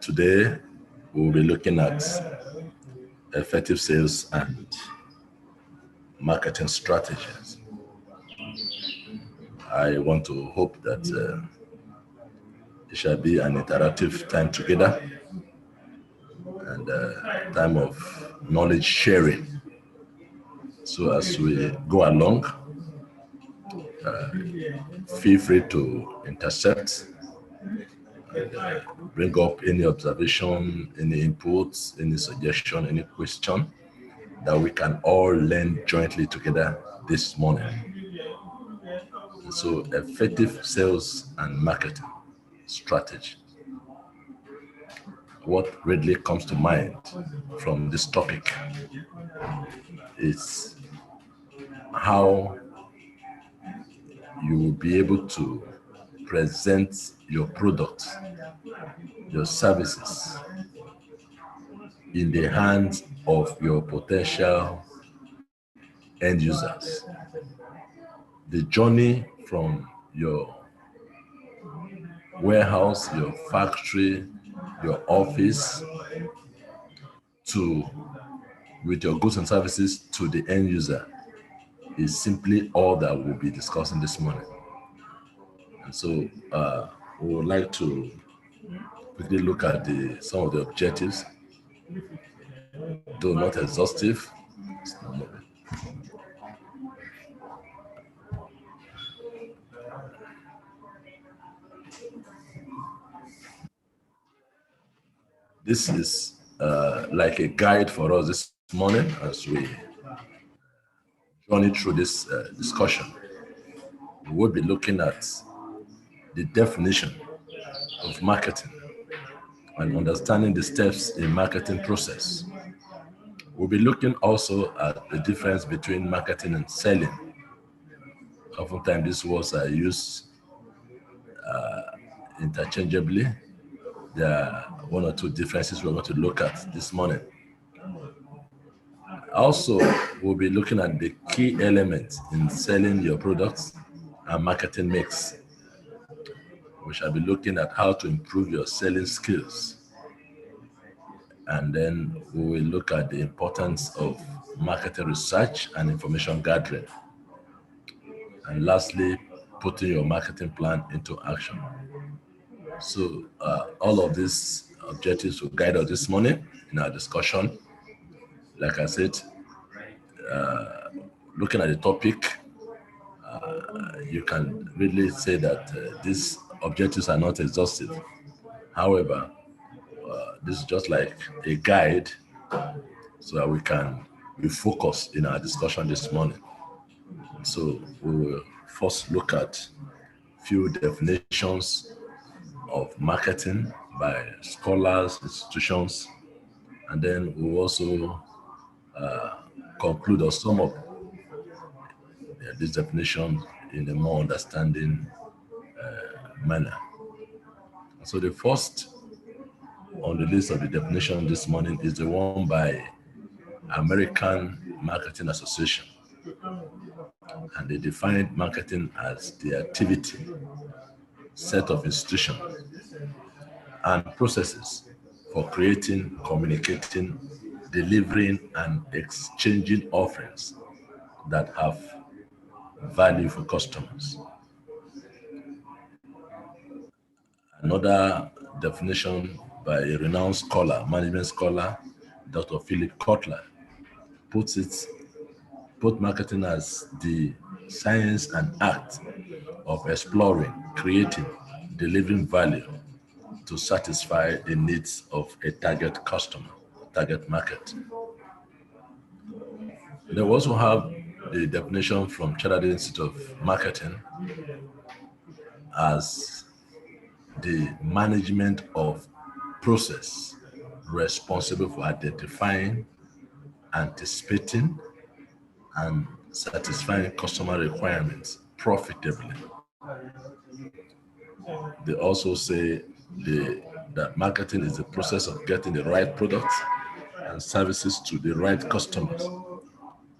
Today, we'll be looking at effective sales and marketing strategies. I want to hope that it shall be an interactive time together and a time of knowledge sharing. So as we go along, feel free to intercept and bring up any observation, any inputs, any suggestion, any question that we can all learn jointly together this morning. So effective sales and marketing strategy. What readily comes to mind from this topic is how you will be able to present your products, your services in the hands of your potential end users. The journey from your warehouse, your factory, your office, with your goods and services to the end user is simply all that we'll be discussing this morning. And so we would like to quickly look at some of the objectives, though not exhaustive. This is like a guide for us this morning as we journey through this discussion. We will be looking at the definition of marketing and understanding the steps in marketing process. We'll be looking also at the difference between marketing and selling. Oftentimes these words are used interchangeably. There are one or two differences we're going to look at this morning. Also, we'll be looking at the key elements in selling your products and marketing mix. We shall be looking at how to improve your selling skills. And then we will look at the importance of marketing research and information gathering. And lastly, putting your marketing plan into action. So all of these objectives will guide us this morning in our discussion. Like I said, looking at the topic, you can really say that these objectives are not exhaustive. However, this is just like a guide so that we can be focused in our discussion this morning. So we will first look at a few definitions of marketing by scholars, institutions, and then we will also conclude or sum up this definition in a more understanding manner. So the first on the list of the definition this morning is the one by American Marketing Association. And they define marketing as the activity, set of institutions, and processes for creating, communicating, delivering, and exchanging offerings that have value for customers. Another definition by a renowned scholar, management scholar, Dr. Philip Kotler, puts marketing as the science and art of exploring, creating, delivering value to satisfy the needs of a target customer, target market. They also have the definition from Chartered Institute of Marketing as the management of process responsible for identifying, anticipating, and satisfying customer requirements profitably. They also say that marketing is the process of getting the right products and services to the right customers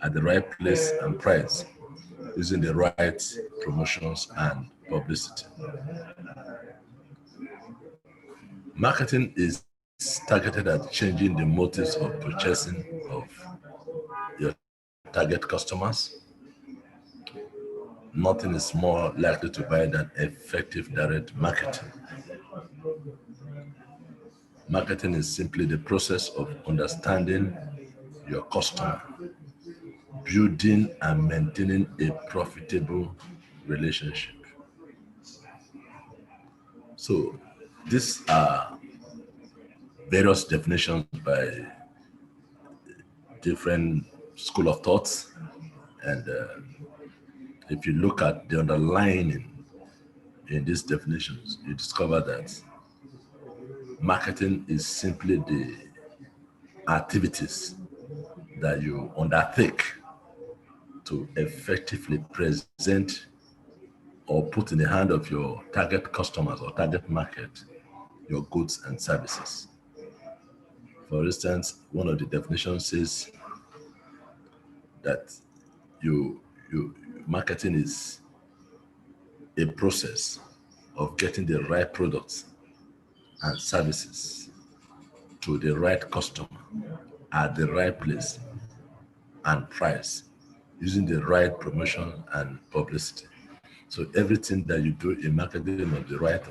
at the right place and price, using the right promotions and publicity. Marketing is targeted at changing the motives of purchasing of your target customers. Nothing is more likely to buy than effective direct marketing. Marketing is simply the process of understanding your customer, building and maintaining a profitable relationship. So these are various definitions by different school of thoughts, and if you look at the underlying in these definitions, you discover that marketing is simply the activities that you undertake to effectively present or put in the hand of your target customers or target market your goods and services. For instance, one of the definitions says that marketing is a process of getting the right products and services to the right customer at the right place and price, using the right promotion and publicity. So everything that you do in marketing must be right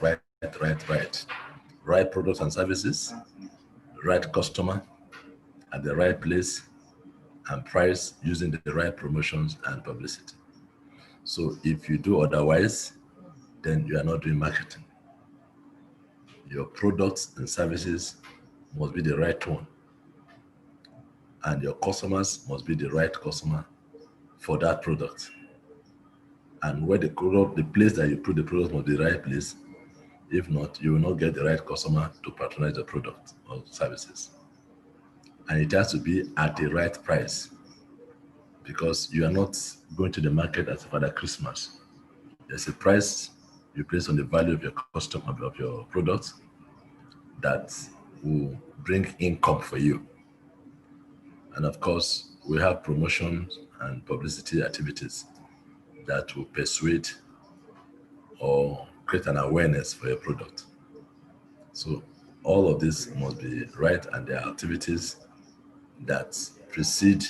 products and services, right customer at the right place and price, using the right promotions and publicity. So if you do otherwise, then you are not doing marketing. Your products and services must be the right one, and your customers must be the right customer for that product. And where the place that you put the product must be the right place. If not, you will not get the right customer to patronize the product or services. And it has to be at the right price, because you are not going to the market as Father Christmas. There's a price you place on the value of your customer, of your product, that will bring income for you. And of course, we have promotions and publicity activities that will persuade or create an awareness for your product. So all of this must be right, and there are activities that precede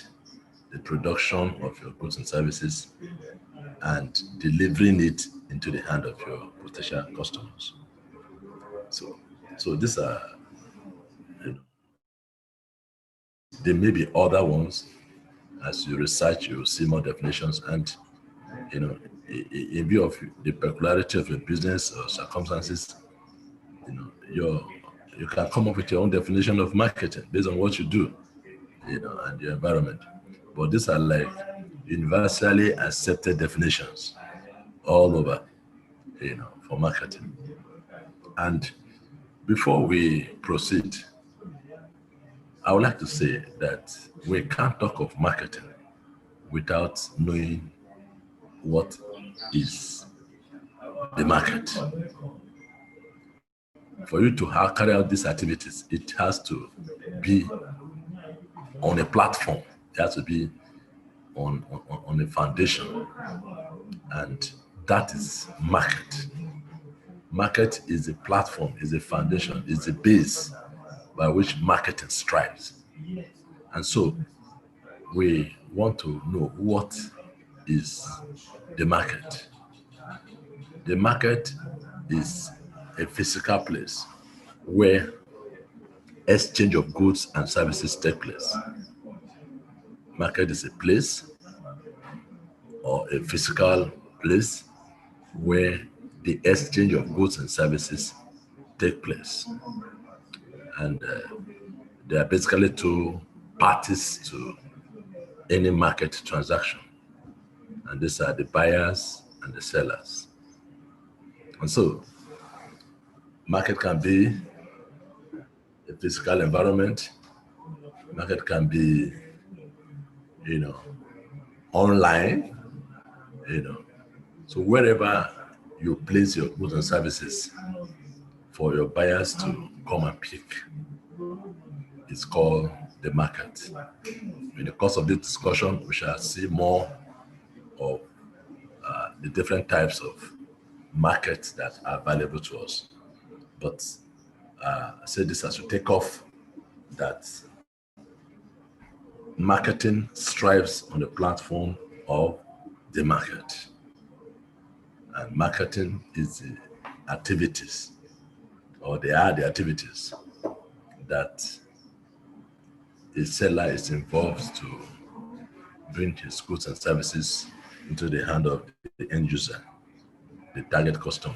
the production of your goods and services and delivering it into the hand of your potential customers. So these are, there may be other ones. As you research, you will see more definitions, and in view of the peculiarity of your business or circumstances, you can come up with your own definition of marketing based on what you do, and your environment. But these are like universally accepted definitions all over, for marketing. And before we proceed, I would like to say that we can't talk of marketing without knowing what is the market. For you to carry out these activities, it has to be on a platform. It has to be on a foundation, and that is market. Market is a platform, is a foundation, is a base by which marketing strives. And so we want to know what is the market. The market is a physical place where exchange of goods and services take place. Market is a place or a physical place where the exchange of goods and services take place. And there are basically two parties to any market transaction. And these are the buyers and the sellers. And so market can be a physical environment. Market can be, online, So wherever you place your goods and services for your buyers to come and pick, it's called the market. In the course of this discussion, we shall see more of the different types of markets that are available to us. But I say this as to take off that marketing strives on the platform of the market. And marketing is the activities, or they are the activities that a seller is involved to bring his goods and services into the hand of the end user, the target customer,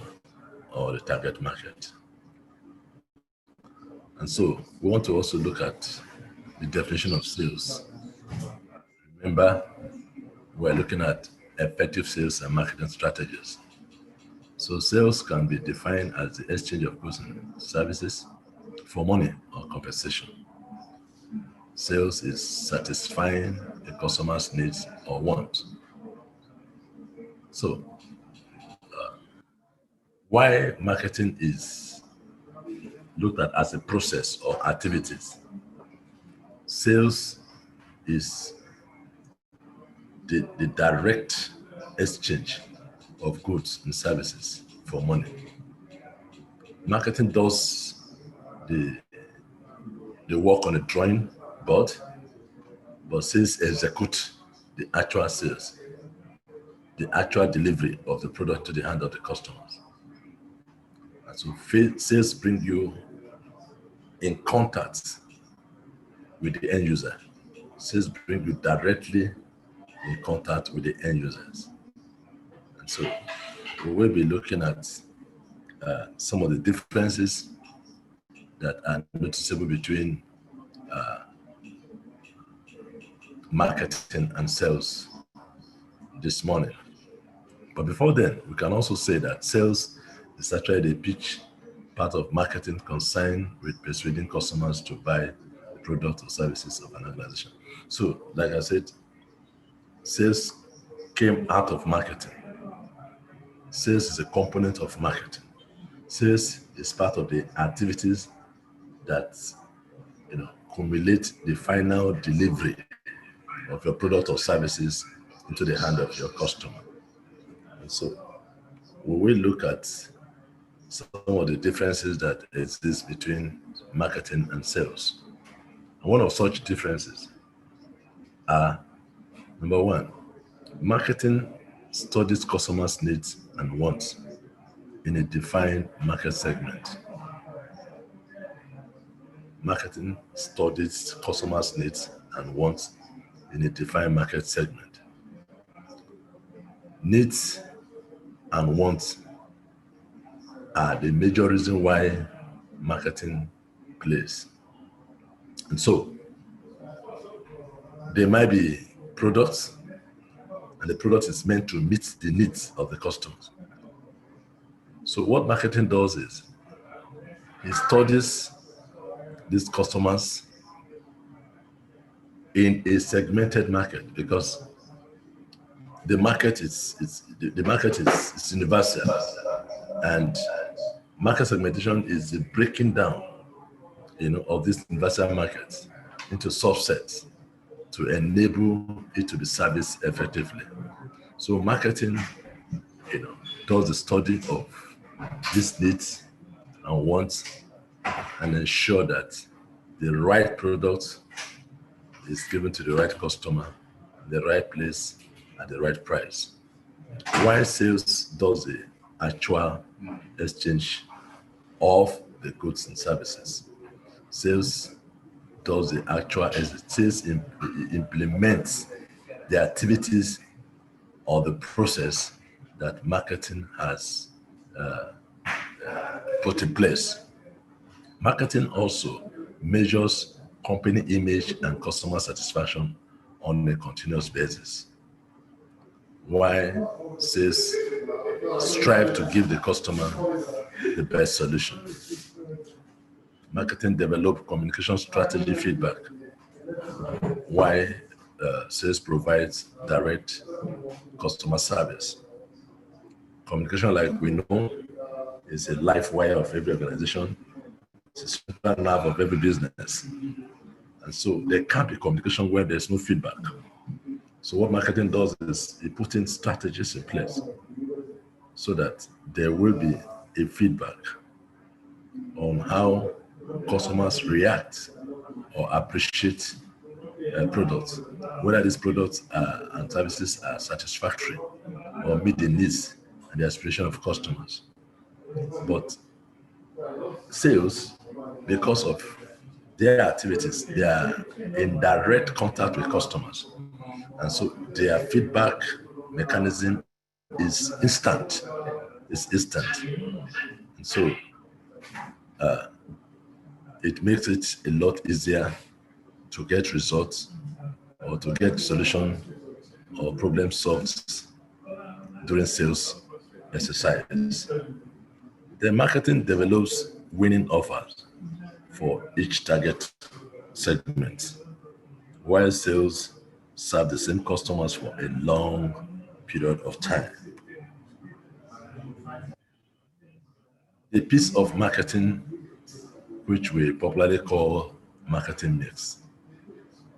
or the target market. And so we want to also look at the definition of sales. Remember, we're looking at effective sales and marketing strategies. So sales can be defined as the exchange of goods and services for money or compensation. Sales is satisfying a customer's needs or wants. So why marketing is looked at as a process or activities? Sales is the direct exchange of goods and services for money. Marketing does the work on the drawing board, but sales execute the actual sales, the actual delivery of the product to the hand of the customers. And so sales bring you in contact with the end user. Sales bring you directly in contact with the end users. And so we will be looking at some of the differences that are noticeable between marketing and sales this morning. But before then, we can also say that sales is actually the pitch part of marketing concerned with persuading customers to buy the product or services of an organization. So, like I said, sales came out of marketing. Sales is a component of marketing. Sales is part of the activities that cumulate the final delivery of your product or services into the hand of your customer. And so we will look at some of the differences that exist between marketing and sales. And one of such differences are, number one, marketing studies customers' needs and wants in a defined market segment. Marketing studies customers' needs and wants in a defined market segment. Needs and wants are the major reason why marketing plays. And so there might be products, and the product is meant to meet the needs of the customers. So what marketing does is it studies these customers in a segmented market, because the market is universal, and market segmentation is the breaking down of these universal markets into subsets to enable it to be serviced effectively. So marketing does the study of these needs and wants and ensure that the right product is given to the right customer, the right place, at the right price. While sales does the actual exchange of the goods and services. Sales does the actual, sales implements the activities or the process that marketing has put in place. Marketing also measures company image and customer satisfaction on a continuous basis. While sales strive to give the customer the best solution. Marketing develop communication strategy feedback, while sales provides direct customer service. Communication, like we know, is a life wire of every organization. It's a central nerve of every business. And so there can't be communication where there's no feedback. So what marketing does is it puts in strategies in place so that there will be a feedback on how customers react or appreciate products, whether these products and services are satisfactory or meet the needs and the aspiration of customers. But sales, because of their activities, they are in direct contact with customers. And so their feedback mechanism is instant. It's instant. And so it makes it a lot easier to get results or to get solution or problem solved during sales exercise. The marketing develops winning offers for each target segment, while sales serve the same customers for a long period of time. A piece of marketing which we popularly call marketing mix.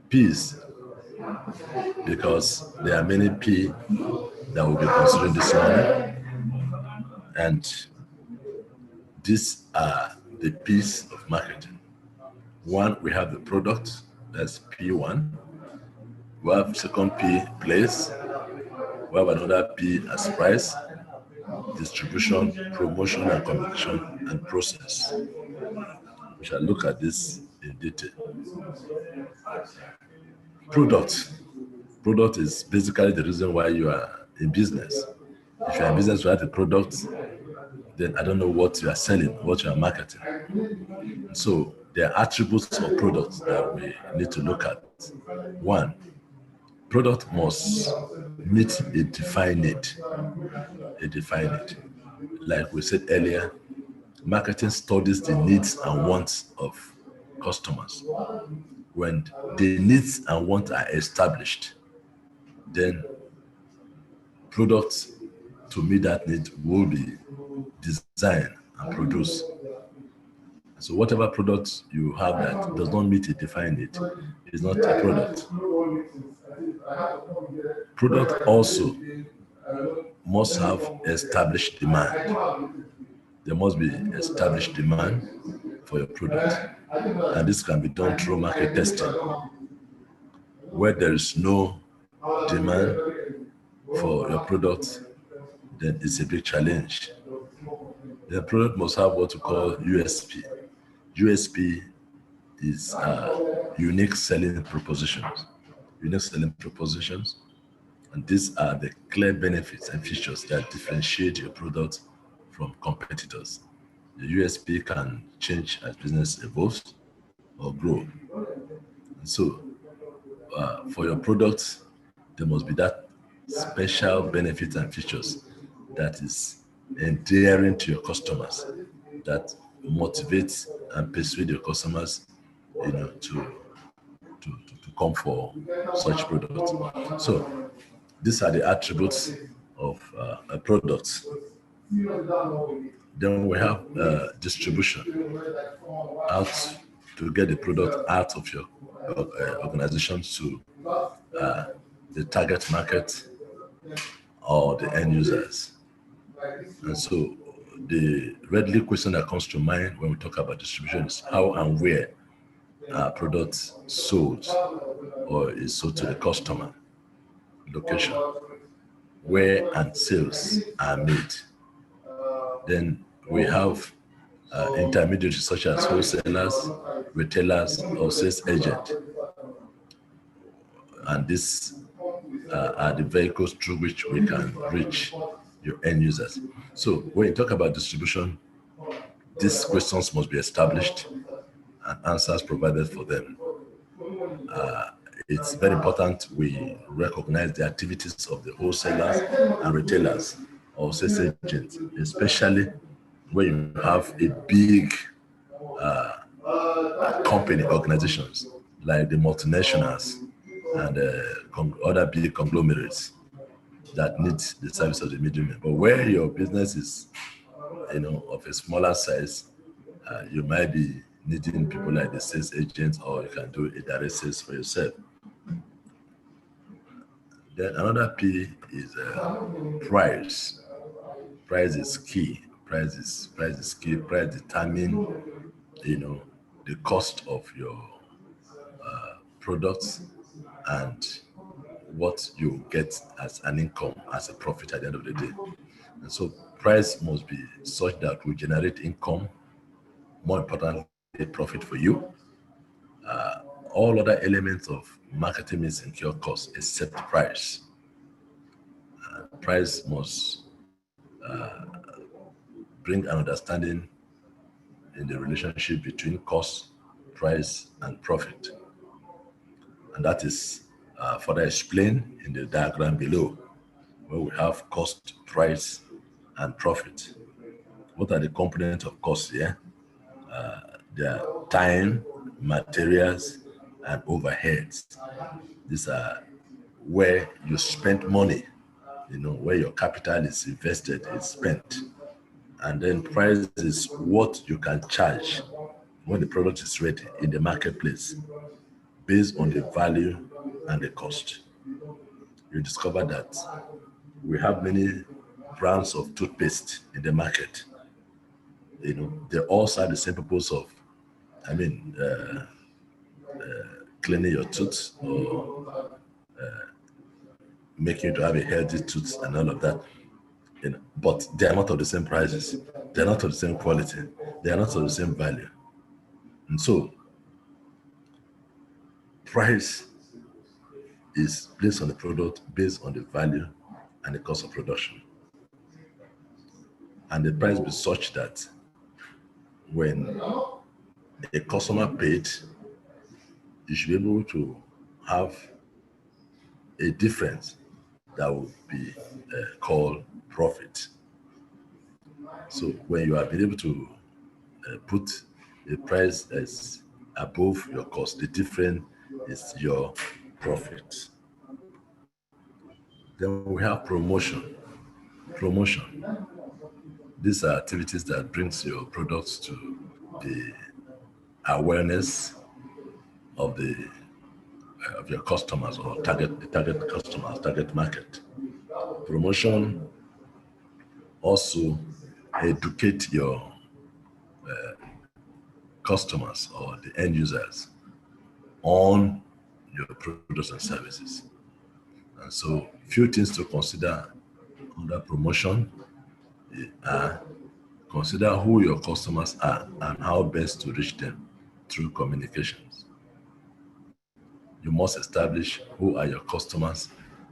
P's, because there are many P that we'll be considering this morning, and these are the P's of marketing. One, we have the product, that's P1. We have second P, place. We have another P as price, distribution, promotion and communication, and process. We shall look at this in detail. Product. Product is basically the reason why you are in business. If you are in business without a product, then I don't know what you are selling, what you are marketing. So there are attributes of products that we need to look at. One, product must meet a defined need. A defined need. Like we said earlier, marketing studies the needs and wants of customers. When the needs and wants are established, then products to meet that need will be designed and produced. So whatever product you have that does not meet a defined need is not a product. Product also must have established demand. There must be established demand for your product. And this can be done through market testing. Where there is no demand for your product, then it's a big challenge. The product must have what we call USP. USP is unique selling propositions. Unique selling propositions. And these are the clear benefits and features that differentiate your product from competitors. The USP can change as business evolves or grow. And so for your product, there must be that special benefits and features that is endearing to your customers, that motivates and persuade your customers, to come for such products. So these are the attributes of a product. Then we have distribution, out to get the product out of your organization to the target market or the end users. And so the readily question that comes to mind when we talk about distribution is how and where products sold or is sold to the customer. Location, where and sales are made. Then we have intermediaries such as wholesalers, retailers, or sales agents. And these are the vehicles through which we can reach your end users. So when you talk about distribution, these questions must be established and answers provided for them. It's very important we recognize the activities of the wholesalers and retailers or sales agents, especially when you have a big company organizations like the multinationals and other big conglomerates that need the service of the middleman. But where your business is, of a smaller size, you might be needing people like the sales agents, or you can do a direct sales for yourself. Then another P is price. price is key. Price is key. Price determine, the cost of your products and what you get as an income, as a profit at the end of the day. And so price must be such that we generate income, more importantly, profit for you. All other elements of marketing is incur costs except price. Price must bring an understanding in the relationship between cost, price, and profit. And that is further explained in the diagram below, where we have cost, price, and profit. What are the components of cost here? They are time, materials, and overheads. These are where you spend money, where your capital is invested, is spent. And then price is what you can charge when the product is ready in the marketplace based on the value and the cost. You discover that we have many brands of toothpaste in the market. They all serve the same purpose of, cleaning your teeth or making you to have a healthy tooth and all of that. But they are not of the same prices. They are not of the same quality. They are not of the same value. And so, price is placed on the product based on the value and the cost of production. And the price be such that when a customer paid, you should be able to have a difference that would be called profit. So when you have been able to put a price as above your cost, the difference is your profit. Then we have promotion. Promotion. These are activities that brings your products to the awareness of your customers or target customers, target market. Promotion also educate your customers or the end users on your products and services. And so few things to consider under promotion are consider who your customers are and how best to reach them through communications. You must establish who are your customers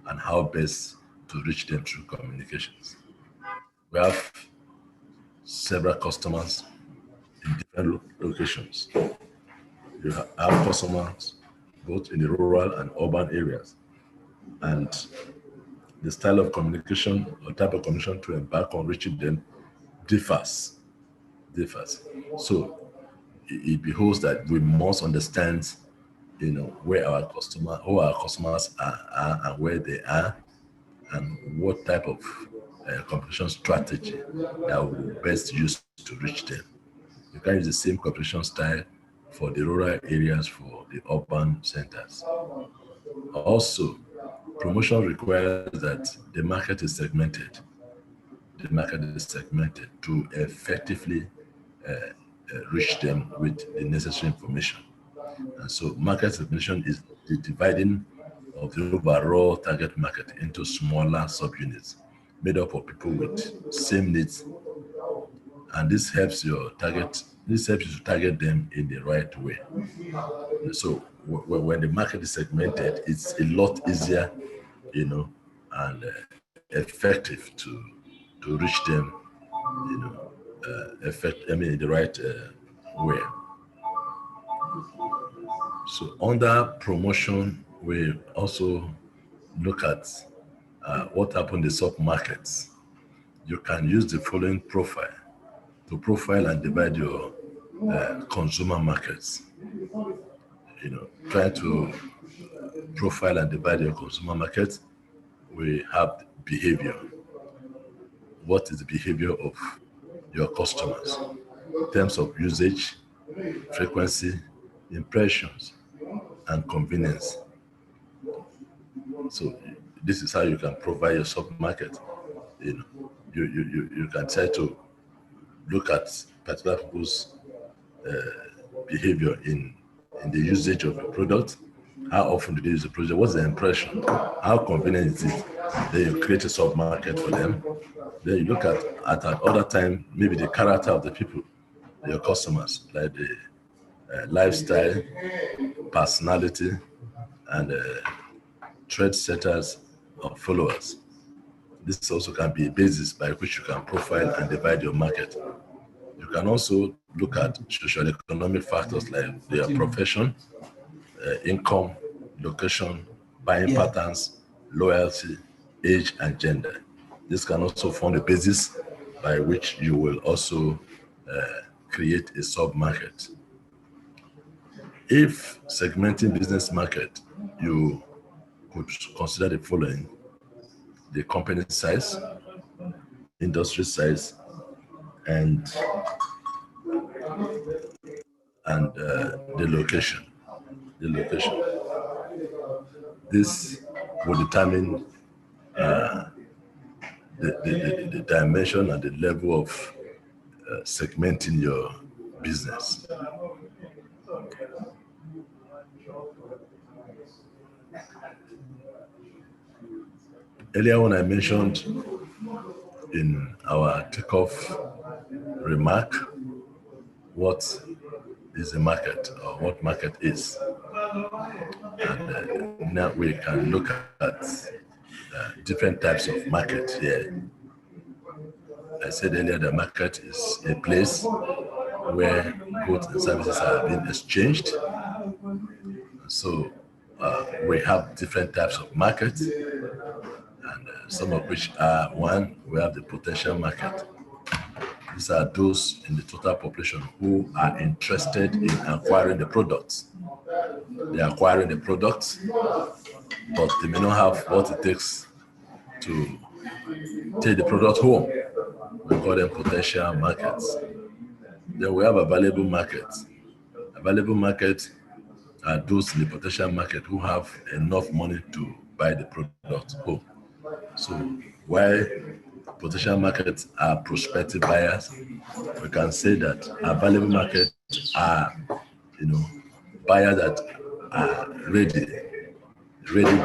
and how best to reach them through communications. We have several customers in different locations. You have customers both in the rural and urban areas. And the style of communication or type of communication to embark on reaching them differs. So it behoves that we must understand, where who our customers are and where they are, and what type of communication strategy that we best use to reach them. You can use the same communication style for the rural areas, for the urban centers. Also, promotion requires that the market is segmented. The market is segmented to effectively reach them with the necessary information. And so market segmentation is the dividing of the overall target market into smaller subunits made up of people with same needs. And this helps you to target them in the right way. So when the market is segmented, it's a lot easier, and effective to reach them, in the right way. So under promotion, we also look at what happened in sub-markets. You can use the following profile to profile and divide your consumer markets. Try to profile and divide your consumer markets. We have behavior. What is the behavior of your customers in terms of usage, frequency, impressions, and convenience? So this is how you can provide your sub-market. you can try to look at particular people's behavior in the usage of a product. How often do they use the product? What's the impression? How convenient is it? Then you create a sub-market for them. Then you look at other time, maybe the character of the people, your customers, like the lifestyle, personality, and trend setters or followers. This also can be a basis by which you can profile and divide your market. You can also look at social economic factors like their profession, income, location, buying patterns, loyalty, age, and gender. This can also form the basis by which you will also create a sub-market. If segmenting business market, you could consider the following: the company size, industry size, and the location. This will determine the dimension and the level of segmenting your business. Earlier when I mentioned in our takeoff remark what is a market or what market is. And now we can look at different types of market here. I said earlier the market is a place where goods and services are being exchanged. So we have different types of markets, and some of which are: one, we have the potential market. These are those in the total population who are interested in acquiring the products. They are acquiring the products, but they may not have what it takes to take the product home. We call them potential markets. Then we have available markets. Available markets are those in the potential market who have enough money to buy the product home. So while potential markets are prospective buyers, we can say that available markets are, buyers that are ready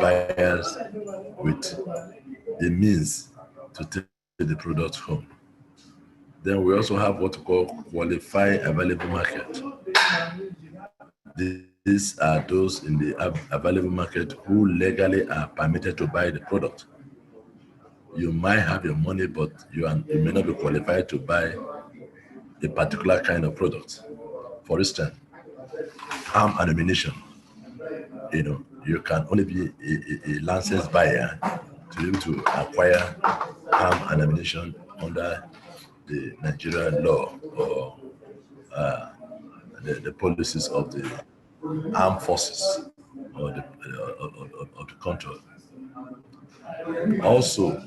buyers with the means to take the product home. Then we also have what we call qualified available market. These are those in the available market who legally are permitted to buy the product. You might have your money, but you may not be qualified to buy a particular kind of product. For instance, arm and ammunition. You can only be a licensed buyer to be able to acquire arm and ammunition under the Nigerian law or the policies of the armed forces or of the country. Also,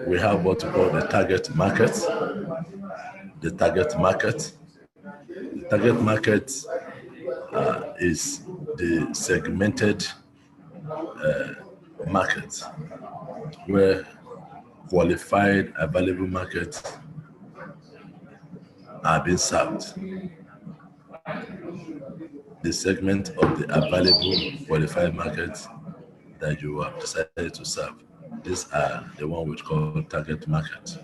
we have what we call the target market. The target market is the segmented market where qualified available markets are being served. The segment of the available qualified markets that you have decided to serve. These are the one we call target market.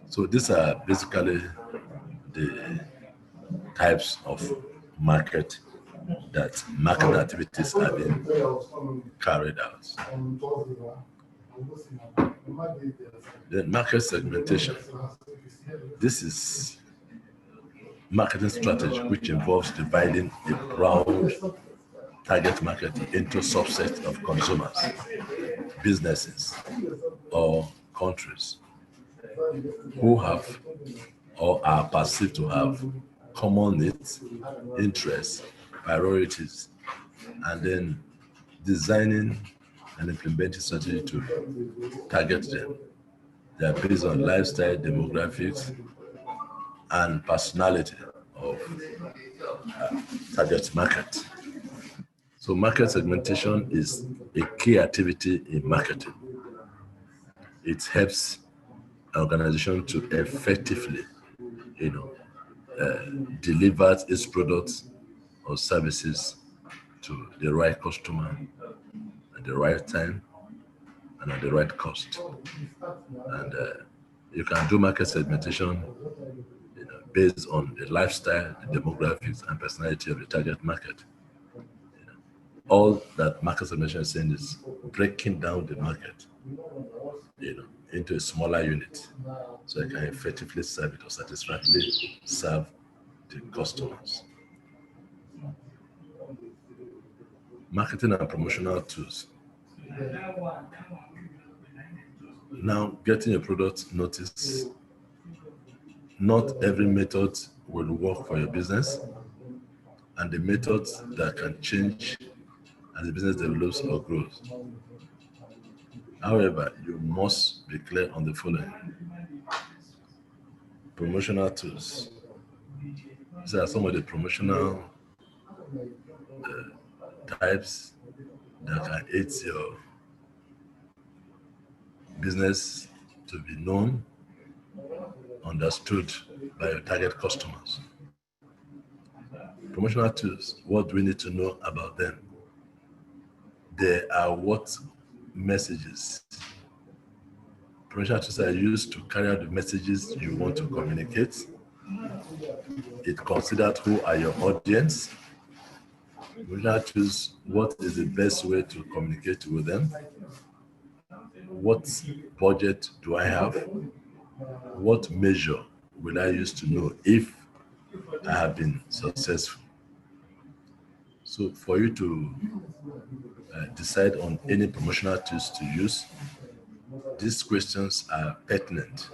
So these are basically the types of market that market activities are being carried out. The market segmentation. This is marketing strategy which involves dividing a broad target market into subsets of consumers, businesses, or countries who have or are perceived to have common needs, interests, priorities, and then designing and implementing strategy to target them. They are based on lifestyle, demographics, and personality of target market. So market segmentation is a key activity in marketing. It helps an organization to effectively, deliver its products or services to the right customer at the right time and at the right cost. And you can do market segmentation based on the lifestyle, the demographics, and personality of the target market. All that market segmentation is saying is breaking down the market, into a smaller unit, so I can effectively serve it or satisfactorily serve the customers. Marketing and promotional tools. Now, getting a product noticed. Not every method will work for your business, and the methods that can change as the business develops or grows. However, you must be clear on the following. Promotional tools. These are some of the promotional types that can aid your business to be known, understood by your target customers. Promotional tools, what do we need to know about them? They are what messages. Promotional tools are used to carry out the messages you want to communicate. It considers who are your audience. Promotional tools, what is the best way to communicate with them? What budget do I have? What measure will I use to know if I have been successful? So for you to decide on any promotional tools to use, these questions are pertinent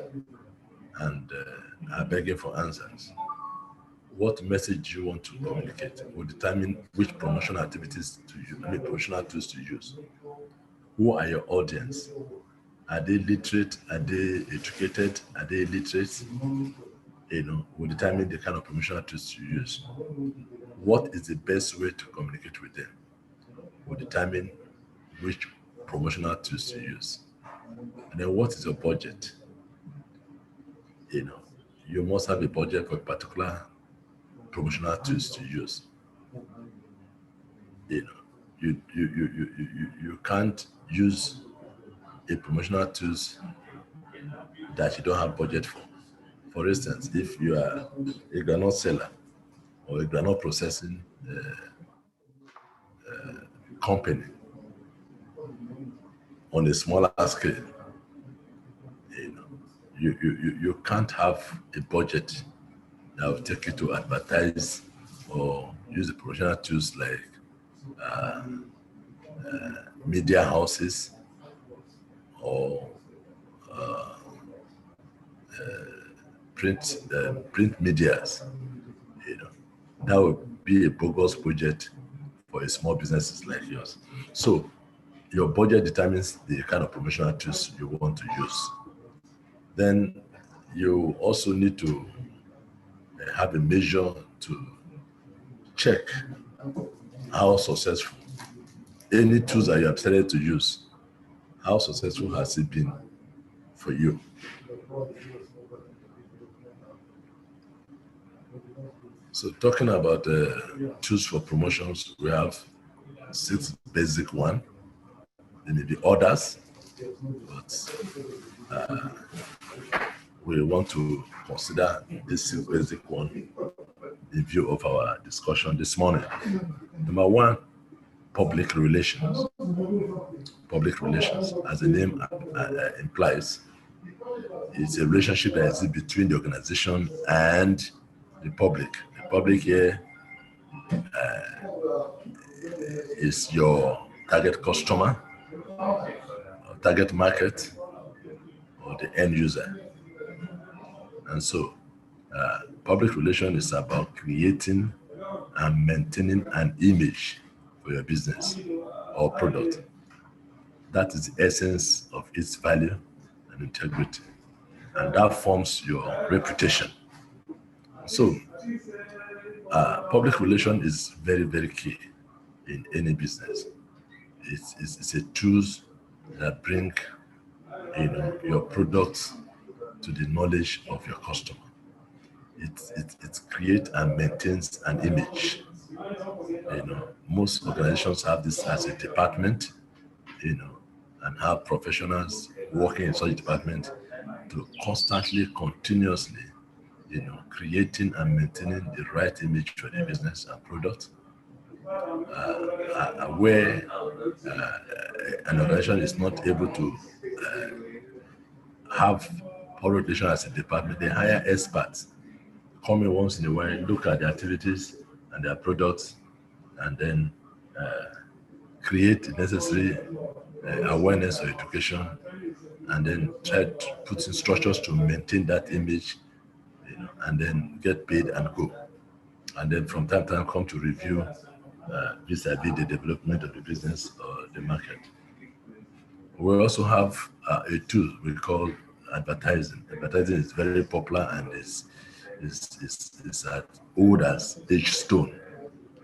and are begging for answers. What message you want to communicate will determine which promotional activities to use, promotional tools to use. Who are your audience? Are they literate? Are they educated? Are they illiterate? Will determine the kind of promotional tools to use. What is the best way to communicate with them? Will determine which promotional tools to use. And then what is your budget? You must have a budget for particular promotional tools to use. You can't use a promotional tools that you don't have budget for. For instance, if you are a granite seller or a granite processing company on a smaller scale, you can't have a budget that will take you to advertise or use the promotional tools like media houses or print medias. That would be a bogus budget for a small businesses like yours. So your budget determines the kind of promotional tools you want to use. Then you also need to have a measure to check how successful any tools that you have decided to use, how successful has it been for you? So talking about tools for promotions, we have 6 basic ones. There may be others, but we want to consider this 6 basic one in view of our discussion this morning. Number 1, public relations. Public relations, as the name implies, it's a relationship that exists between the organization and the public. The public here is your target customer, or target market, or the end user. And so public relations is about creating and maintaining an image for your business or product. That is the essence of its value and integrity. And that forms your reputation. So public relations is very, very key in any business. It's a tool that bring your products to the knowledge of your customer. It creates and maintains an image. Most organizations have this as a department, and have professionals working in such a department to constantly, continuously, creating and maintaining the right image for the business and product. Where an organization is not able to have public relations as a department, they hire experts, come in once in a while, look at their activities and their products, and then create the necessary awareness or education, and then try to put in structures to maintain that image, and then get paid and go. And then from time to time come to review vis-a-vis the development of the business or the market. We also have a tool we call advertising. Advertising is very popular and is as old as age stone.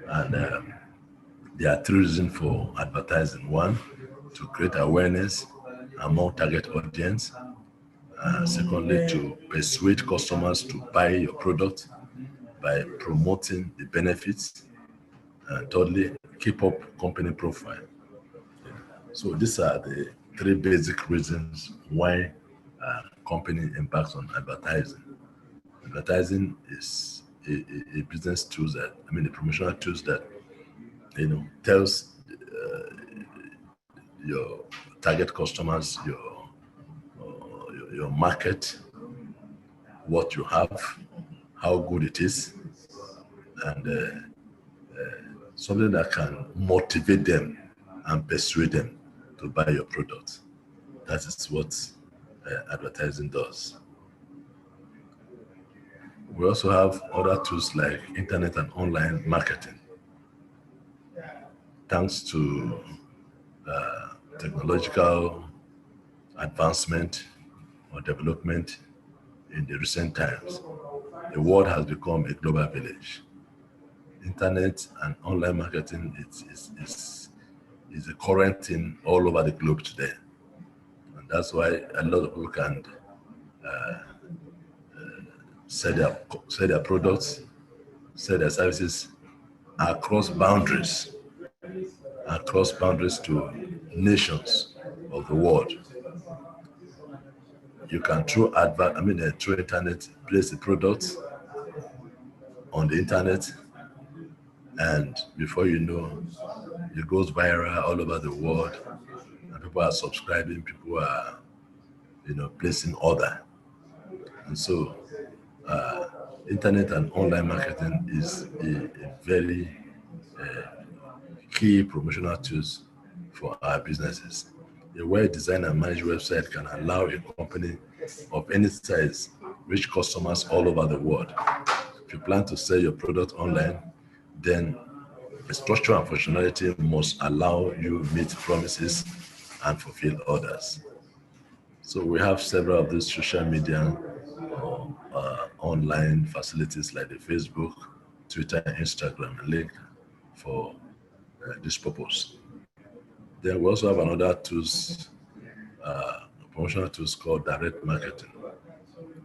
And there are three reasons for advertising. One, to create awareness among target audience. Secondly, to persuade customers to buy your product by promoting the benefits. And thirdly, keep up company profile. So these are the three basic reasons why a company embarks on advertising. Advertising is a business tool that, a promotional tools that, tells your target customers, your market, what you have, how good it is, and something that can motivate them and persuade them to buy your product. That is what advertising does. We also have other tools like internet and online marketing. Thanks to technological advancement or development in the recent times, the world has become a global village. Internet and online marketing is a current thing all over the globe today. And that's why a lot of people can sell their products, sell their services across boundaries to nations of the world. You can through internet place the products on the internet, and before you know, it goes viral all over the world, and people are subscribing, people are placing order. And so internet and online marketing is a very key promotional tools for our businesses. A well-designed and managed website can allow a company of any size reach customers all over the world. If you plan to sell your product online, then the structure and functionality must allow you meet promises and fulfill orders. So we have several of these social media online facilities like the Facebook, Twitter, Instagram, and LinkedIn for this purpose. Then we also have another tools, promotional tools called direct marketing.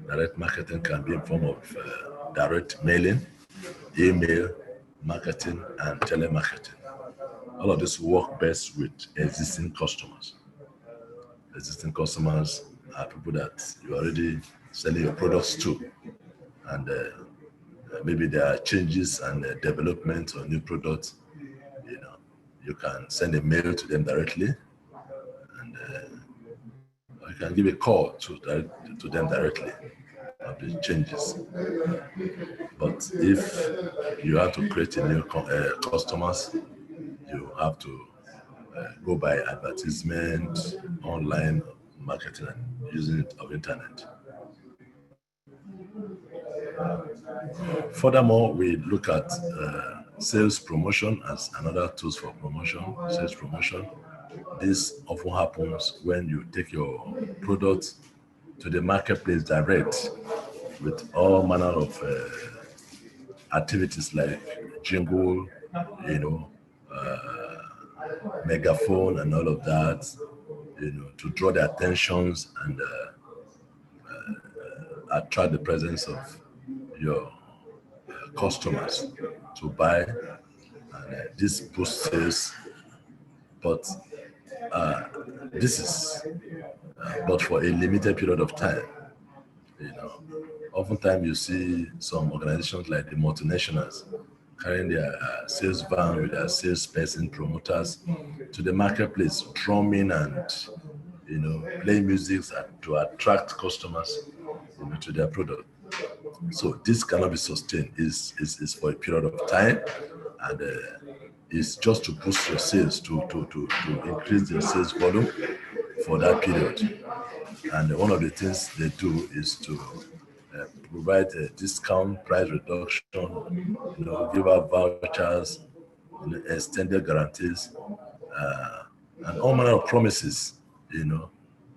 Direct marketing can be in form of direct mailing, email marketing, and telemarketing. All of this work best with existing customers. Existing customers are people that you are already selling your products to, and maybe there are changes and development or new products. You can send a mail to them directly, and you can give a call to them directly of the changes. But if you have to create a new customers, you have to go by advertisement, online marketing, and using it of internet. Furthermore, we look at sales promotion as another tool for promotion, sales promotion. This often happens when you take your product to the marketplace direct with all manner of activities like jingle, megaphone and all of that, to draw their attentions and attract the presence of your customers to buy, and this boosts sales. But this is but for a limited period of time. You know, oftentimes you see some organizations like the multinationals carrying their sales van with their salesperson, promoters to the marketplace, drumming and play music to attract customers to their product. So this cannot be sustained. Is for a period of time, and it's just to boost your sales, to increase your sales volume for that period. And one of the things they do is to provide a discount, price reduction, give out vouchers, extended guarantees, and all manner of promises,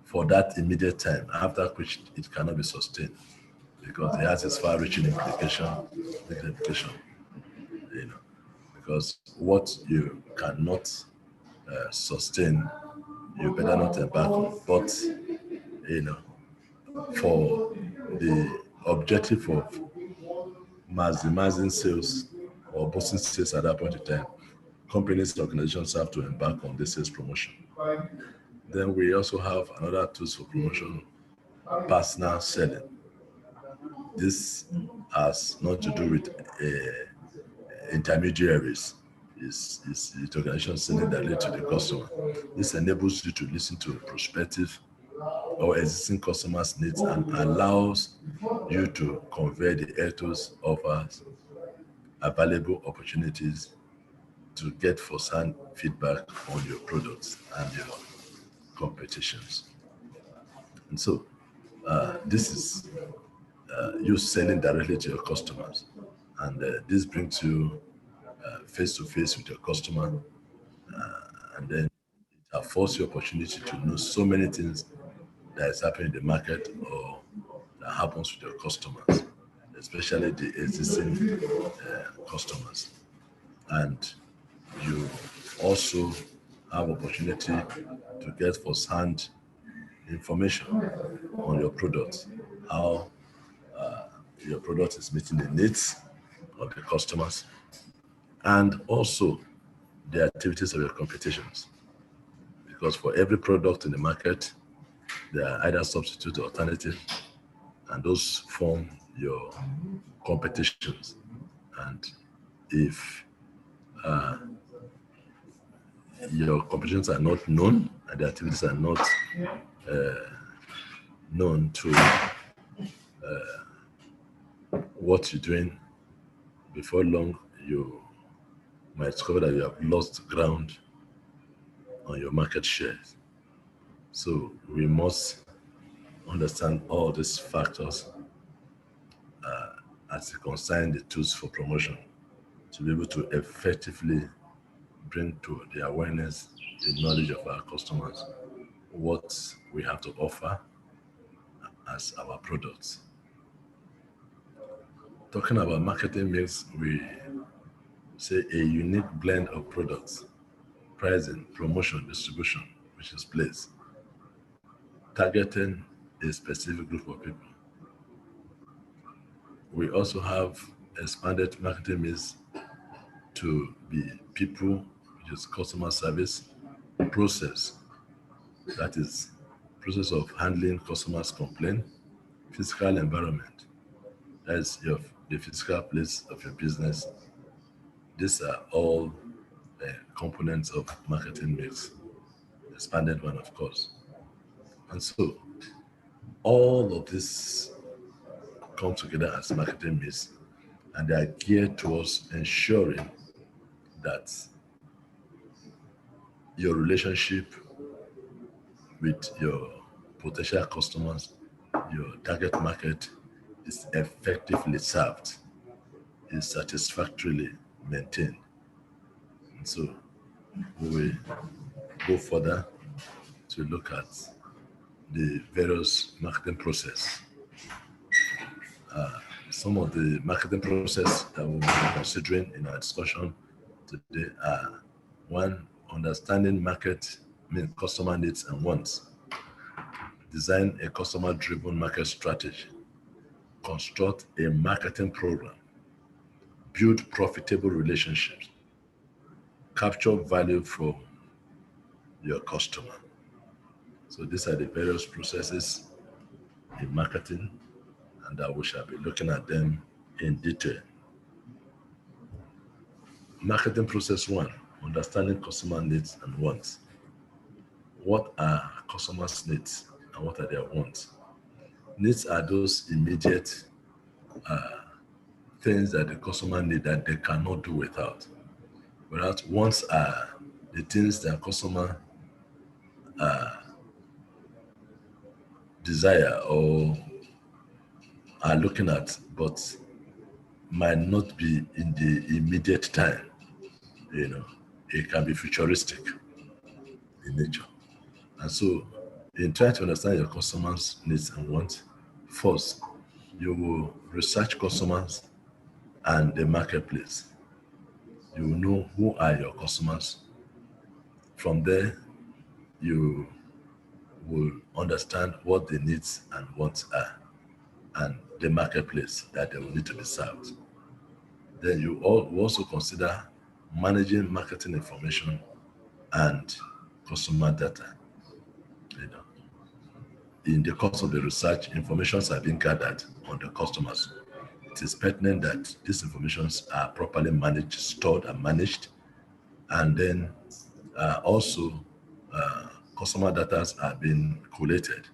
for that immediate time, after which it cannot be sustained because it has its far-reaching implication, because what you cannot sustain, you better not embark on. But, for the objective of maximizing sales or boosting sales at that point in time, companies and organizations have to embark on this sales promotion. Then we also have another tools for promotion, personal selling. This has not to do with intermediaries. Is the organization selling directly to the customer. This enables you to listen to prospective or existing customers' needs and allows you to convey the ethos, offers, available opportunities to get first-hand feedback on your products and your competitions. And so this is you selling directly to your customers, and this brings you face-to-face with your customer, and then it affords you opportunity to know so many things that is happening in the market or that happens with your customers, especially the existing customers. And you also have opportunity to get first-hand information on your product, how your product is meeting the needs of the customers, and also the activities of your competitions. Because for every product in the market, there are either substitute or alternative, and those form your competitions. And if your competitions are not known and the activities are not known to what you're doing, before long you might discover that you have lost ground on your market shares. So we must understand all these factors as it concerns the tools for promotion to be able to effectively bring to the awareness, the knowledge of our customers, what we have to offer as our products. Talking about marketing mix, we say a unique blend of products, pricing, promotion, distribution, which is placed, targeting a specific group of people. We also have expanded marketing mix to be people, which is customer service, process, that is process of handling customers' complaint, physical environment, that's the physical place of your business. These are all components of marketing mix, expanded one, of course. And so all of this come together as marketing mix, and they are geared towards ensuring that your relationship with your potential customers, your target market, is effectively served, is satisfactorily maintained. And so we will go further to look at the various marketing process. Some of the marketing process that we'll be considering in our discussion today are: one, understanding customer needs and wants. Design a customer-driven market strategy. construct a marketing program, build profitable relationships, capture value from your customer. So these are the various processes in marketing, and we shall be looking at them in detail. Marketing process 1, understanding customer needs and wants. What are customers' needs and what are their wants? Needs are those immediate things that the customer need that they cannot do without. Whereas wants are the things that customer desire or are looking at, but might not be in the immediate time. It can be futuristic in nature. And so in trying to understand your customers' needs and wants, first, you will research customers and the marketplace. You will know who are your customers. From there, you will understand what the needs and wants are and the marketplace that they will need to be served. Then you will also consider managing marketing information and customer data. In the course of the research, information are being gathered on the customers. It is pertinent that these informations are properly managed, stored and managed, and then also customer data are being collated.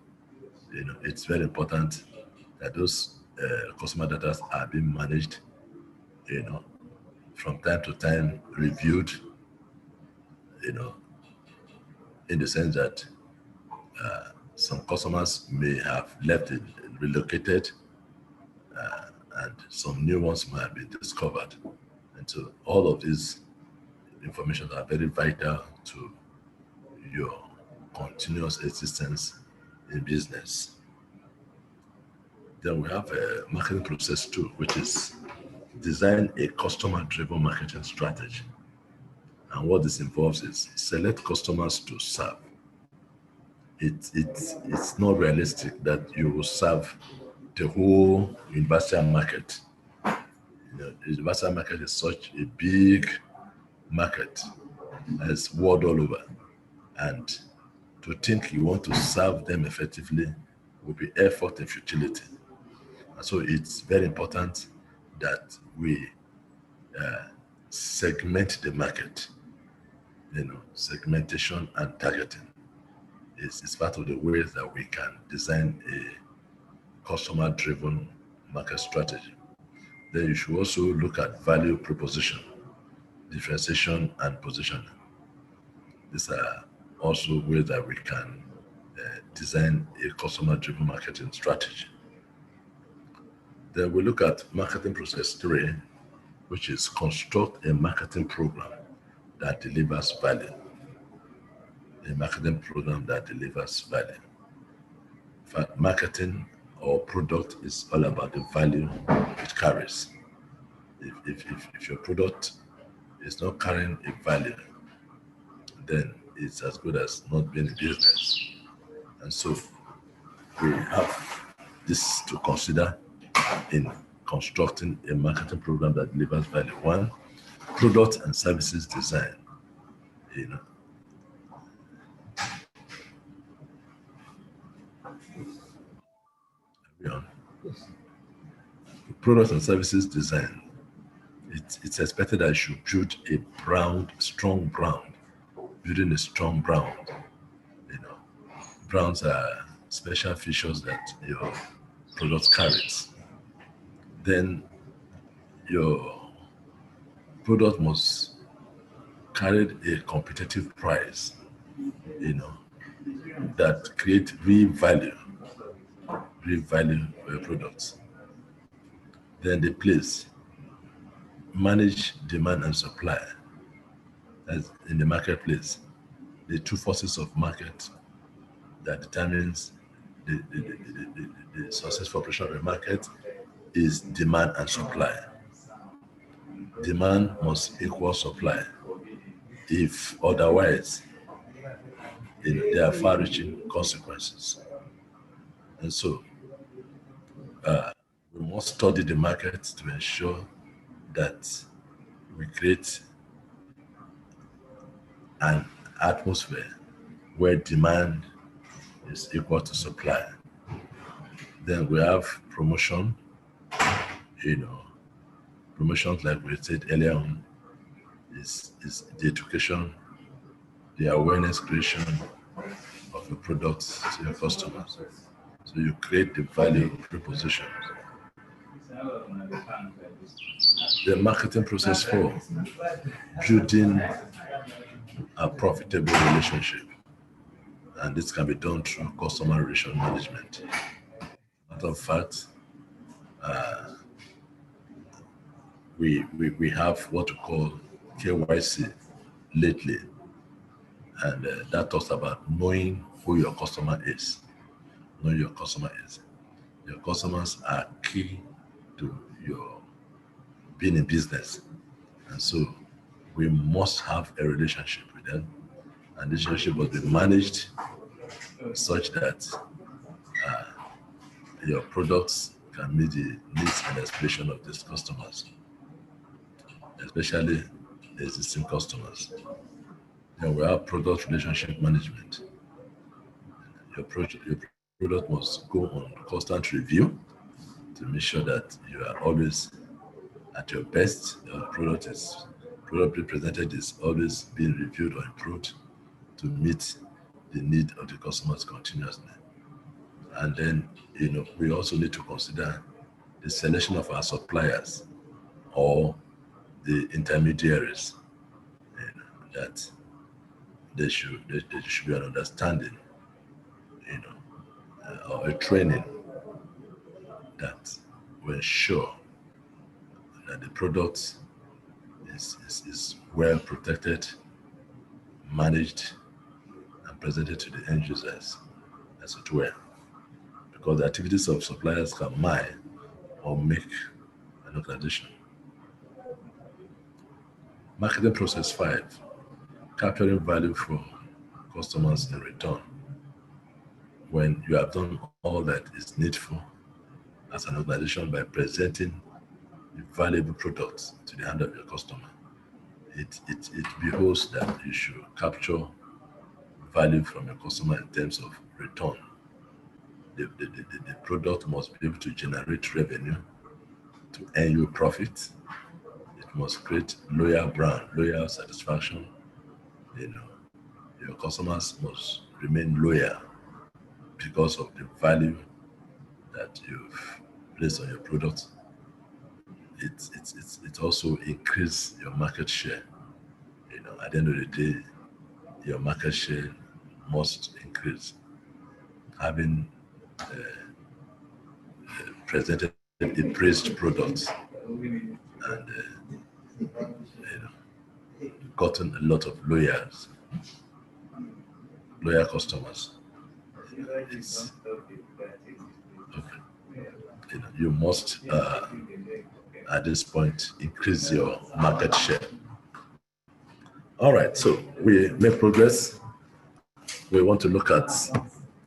It's very important that those customer data are being managed, from time to time, reviewed, in the sense that some customers may have left it, relocated, and some new ones might have been discovered. And so all of these information are very vital to your continuous existence in business. Then we have a marketing process 2, which is design a customer-driven marketing strategy. And what this involves is select customers to serve. It's not realistic that you will serve the whole universal market. The universal market is such a big market, it's world all over. And to think you want to serve them effectively will be effort and futility. And so it's very important that we segment the market. Segmentation and targeting is part of the ways that we can design a customer-driven market strategy. Then you should also look at value proposition, differentiation, and positioning. These are also ways that we can design a customer-driven marketing strategy. Then we look at marketing process 3, which is construct a marketing program that delivers value. A marketing program that delivers value. In fact, marketing or product is all about the value it carries. If your product is not carrying a value, then it's as good as not being in business. And so we have this to consider in constructing a marketing program that delivers value. 1, product and services design. Product and services design. It's expected that you should build a strong brand. Building a strong brand. Brands are special features that your product carries. Then your product must carry a competitive price, that create real value for your products. Then the place, manage demand and supply. As in the marketplace, the 2 forces of market that determines the successful operation of a market is demand and supply. Demand must equal supply. If otherwise, there are far-reaching consequences. And so we must study the market to ensure that we create an atmosphere where demand is equal to supply. Then we have promotion. Promotions, like we said earlier on, is the education, the awareness creation of your products to your customers. So you create the value proposition. The marketing process for building a profitable relationship. And this can be done through customer relation management. Matter of fact, we have what we call KYC lately. And that talks about knowing who your customer is. Know your customer is. Your customers are key to your being in business. And so we must have a relationship with them. And this relationship must be managed such that your products can meet the needs and aspirations of these customers, especially existing customers. Then we have product relationship management. Your product must go on constant review to make sure that you are always at your best. Your product presented is always being reviewed or improved to meet the need of the customers continuously. And then, we also need to consider the selection of our suppliers or the intermediaries, that there should be an understanding, or a training that will ensure that the product is well protected, managed, and presented to the end users as it were. Because the activities of suppliers can mar or make an organization. Marketing process 5, capturing value from customers in return. When you have done all that is needful as an organization by presenting the valuable products to the hand of your customer, it behoves that you should capture value from your customer in terms of return. The product must be able to generate revenue to earn you profit. It must create loyal brand, loyal satisfaction. Your customers must remain loyal because of the value that you've placed on your product. It also increases your market share. At the end of the day, your market share must increase. Having presented the praised products and gotten a lot of loyal customers. You must at this point increase your market share. All right, so we make progress. We want to look at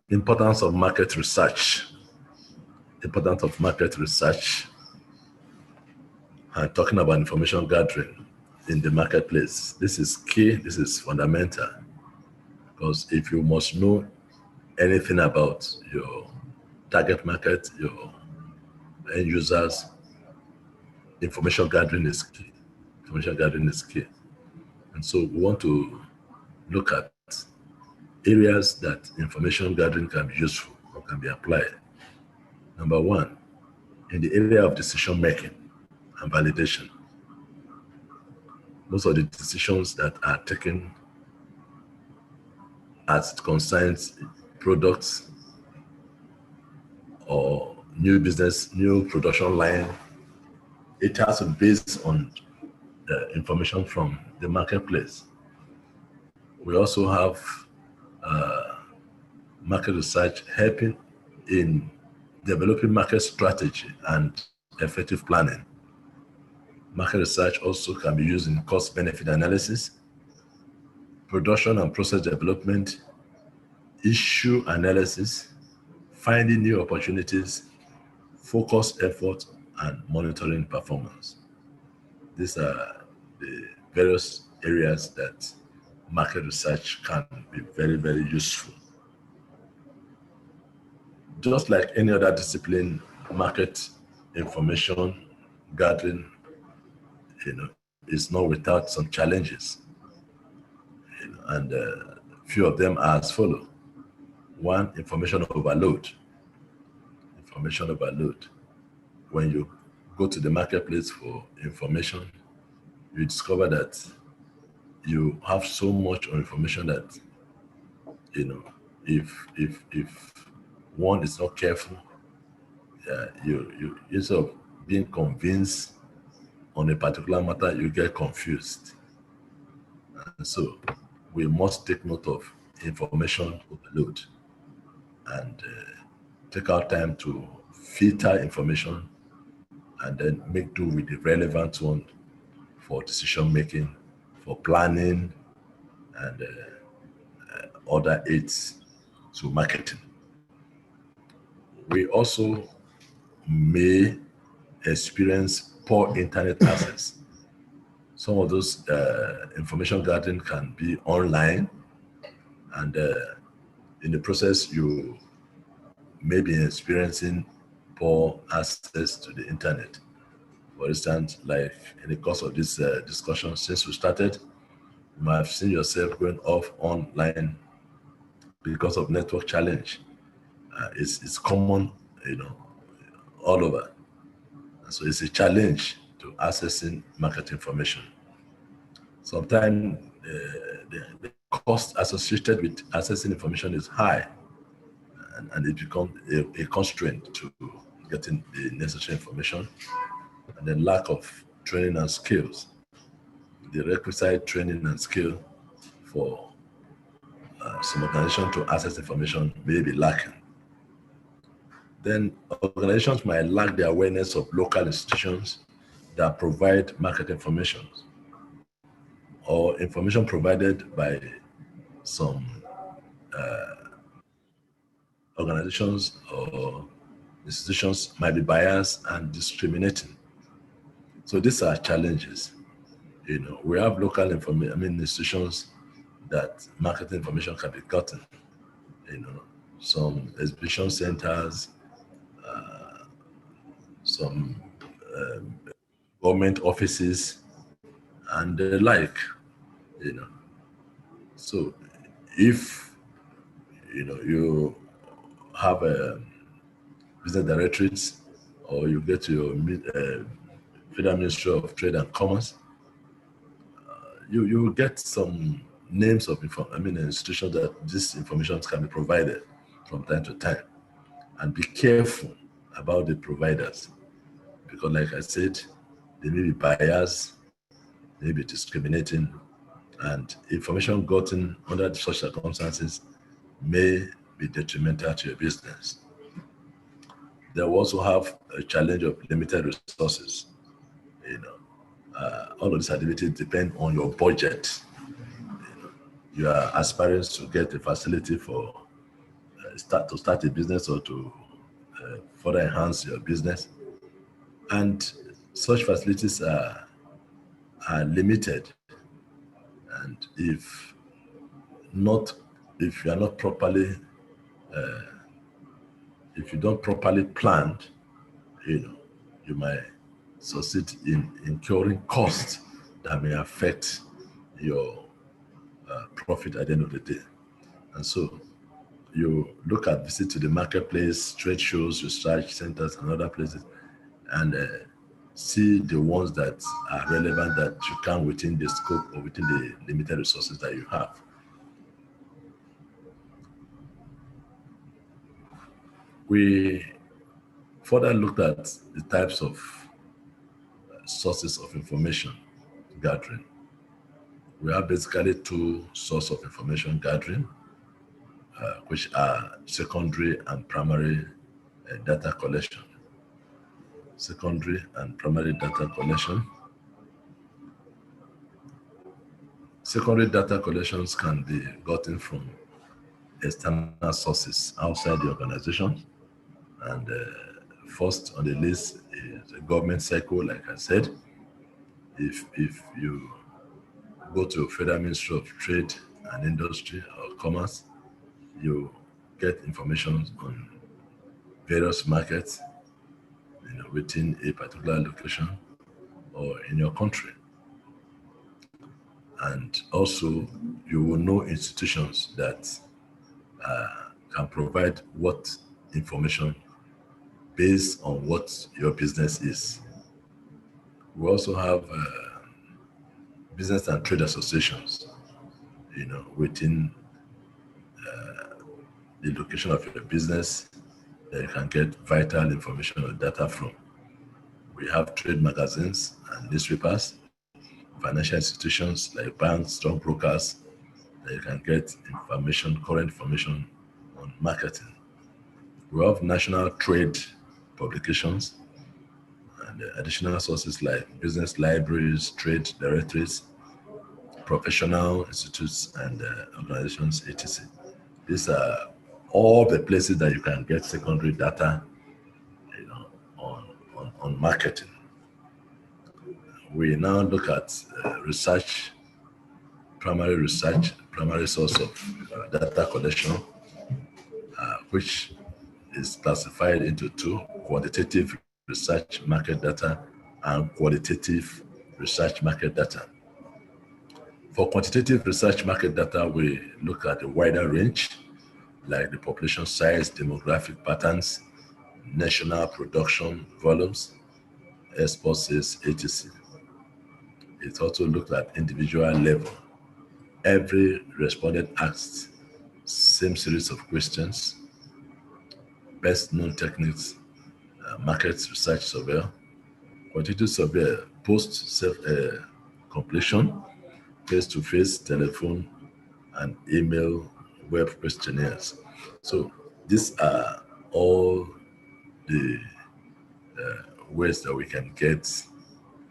importance of market research. Importance of market research. And talking about information gathering in the marketplace. This is key, this is fundamental. Because if you must know anything about your target market, your end users, information gathering is key. Information gathering is key. And so we want to look at areas that information gathering can be useful or can be applied. Number one, in the area of decision making and validation. Most of the decisions that are taken as it concerns products or new business, new production line, it has to be based on information from the marketplace. We also have market research helping in developing market strategy and effective planning. Market research also can be used in cost-benefit analysis, production and process development, issue analysis, finding new opportunities, focused effort, and monitoring performance. These are the various areas that market research can be very, very useful. Just like any other discipline, market information gathering, is not without some challenges. And few of them are as follow. One, information overload. Information overload. When you go to the marketplace for information, you discover that you have so much information that, if one is not careful, you instead of being convinced on a particular matter, you get confused. And so we must take note of information overload and take our time to filter information and then make do with the relevant one for decision making, for planning, and other aids to marketing. We also may experience poor internet access. Some of those information gathering can be online, and in the process, you may be experiencing poor access to the internet. For instance, like in the course of this discussion, since we started, you might have seen yourself going off online because of network challenge. It's common, all over. And so it's a challenge to accessing market information. Sometimes the cost associated with accessing information is high, and it becomes a constraint to getting the necessary information. And then lack of training and skills. The requisite training and skill for some organization to access information may be lacking. Then organizations might lack the awareness of local institutions that provide market information or information provided by some organizations or institutions might be biased and discriminating. So these are challenges. We have local institutions that market information can be gotten. Some exhibition centers, some government offices, and the like. So if you have a business directorates, or you get to your Federal Ministry of Trade and Commerce, you get some names of institutions that this information can be provided from time to time. And be careful about the providers, because like I said, they may be biased, they may be discriminating, and information gotten under such circumstances may be detrimental to your business. They will also have a challenge of limited resources. All of these activities depend on your budget. You are aspiring to get a facility for start a business or to further enhance your business, and such facilities are limited. And if you are not properly, if you don't properly plan, you might succeed in incurring costs that may affect your profit at the end of the day. And so you look at visit to the marketplace, trade shows, research centers, and other places, and see the ones that are relevant that you can within the scope or within the limited resources that you have. We further looked at the types of sources of information gathering. We have basically two sources of information gathering, which are secondary and primary data collection. Secondary and primary data collection. Secondary data collections can be gotten from external sources outside the organization, and first on the list is the government cycle, like I said. If you go to Federal Ministry of Trade and Industry or Commerce, you get information on various markets, within a particular location or in your country. And also, you will know institutions that can provide what information based on what your business is. We also have business and trade associations, within the location of your business that you can get vital information or data from. We have trade magazines and newspapers, financial institutions like banks, stockbrokers, that you can get information, current information on marketing. We have national trade publications and additional sources like business libraries, trade directories, professional institutes and organizations, etc. These are all the places that you can get secondary data, on marketing. We now look at primary source of data collection, which is classified into two: quantitative research market data and qualitative research market data. For quantitative research market data, we look at a wider range, like the population size, demographic patterns, national production volumes, export sales, etc. It also looked at individual level. Every respondent asked same series of questions: best known techniques, market research survey, quantitative survey, post self completion, face-to-face, telephone, and email web questionnaires. So these are all the ways that we can get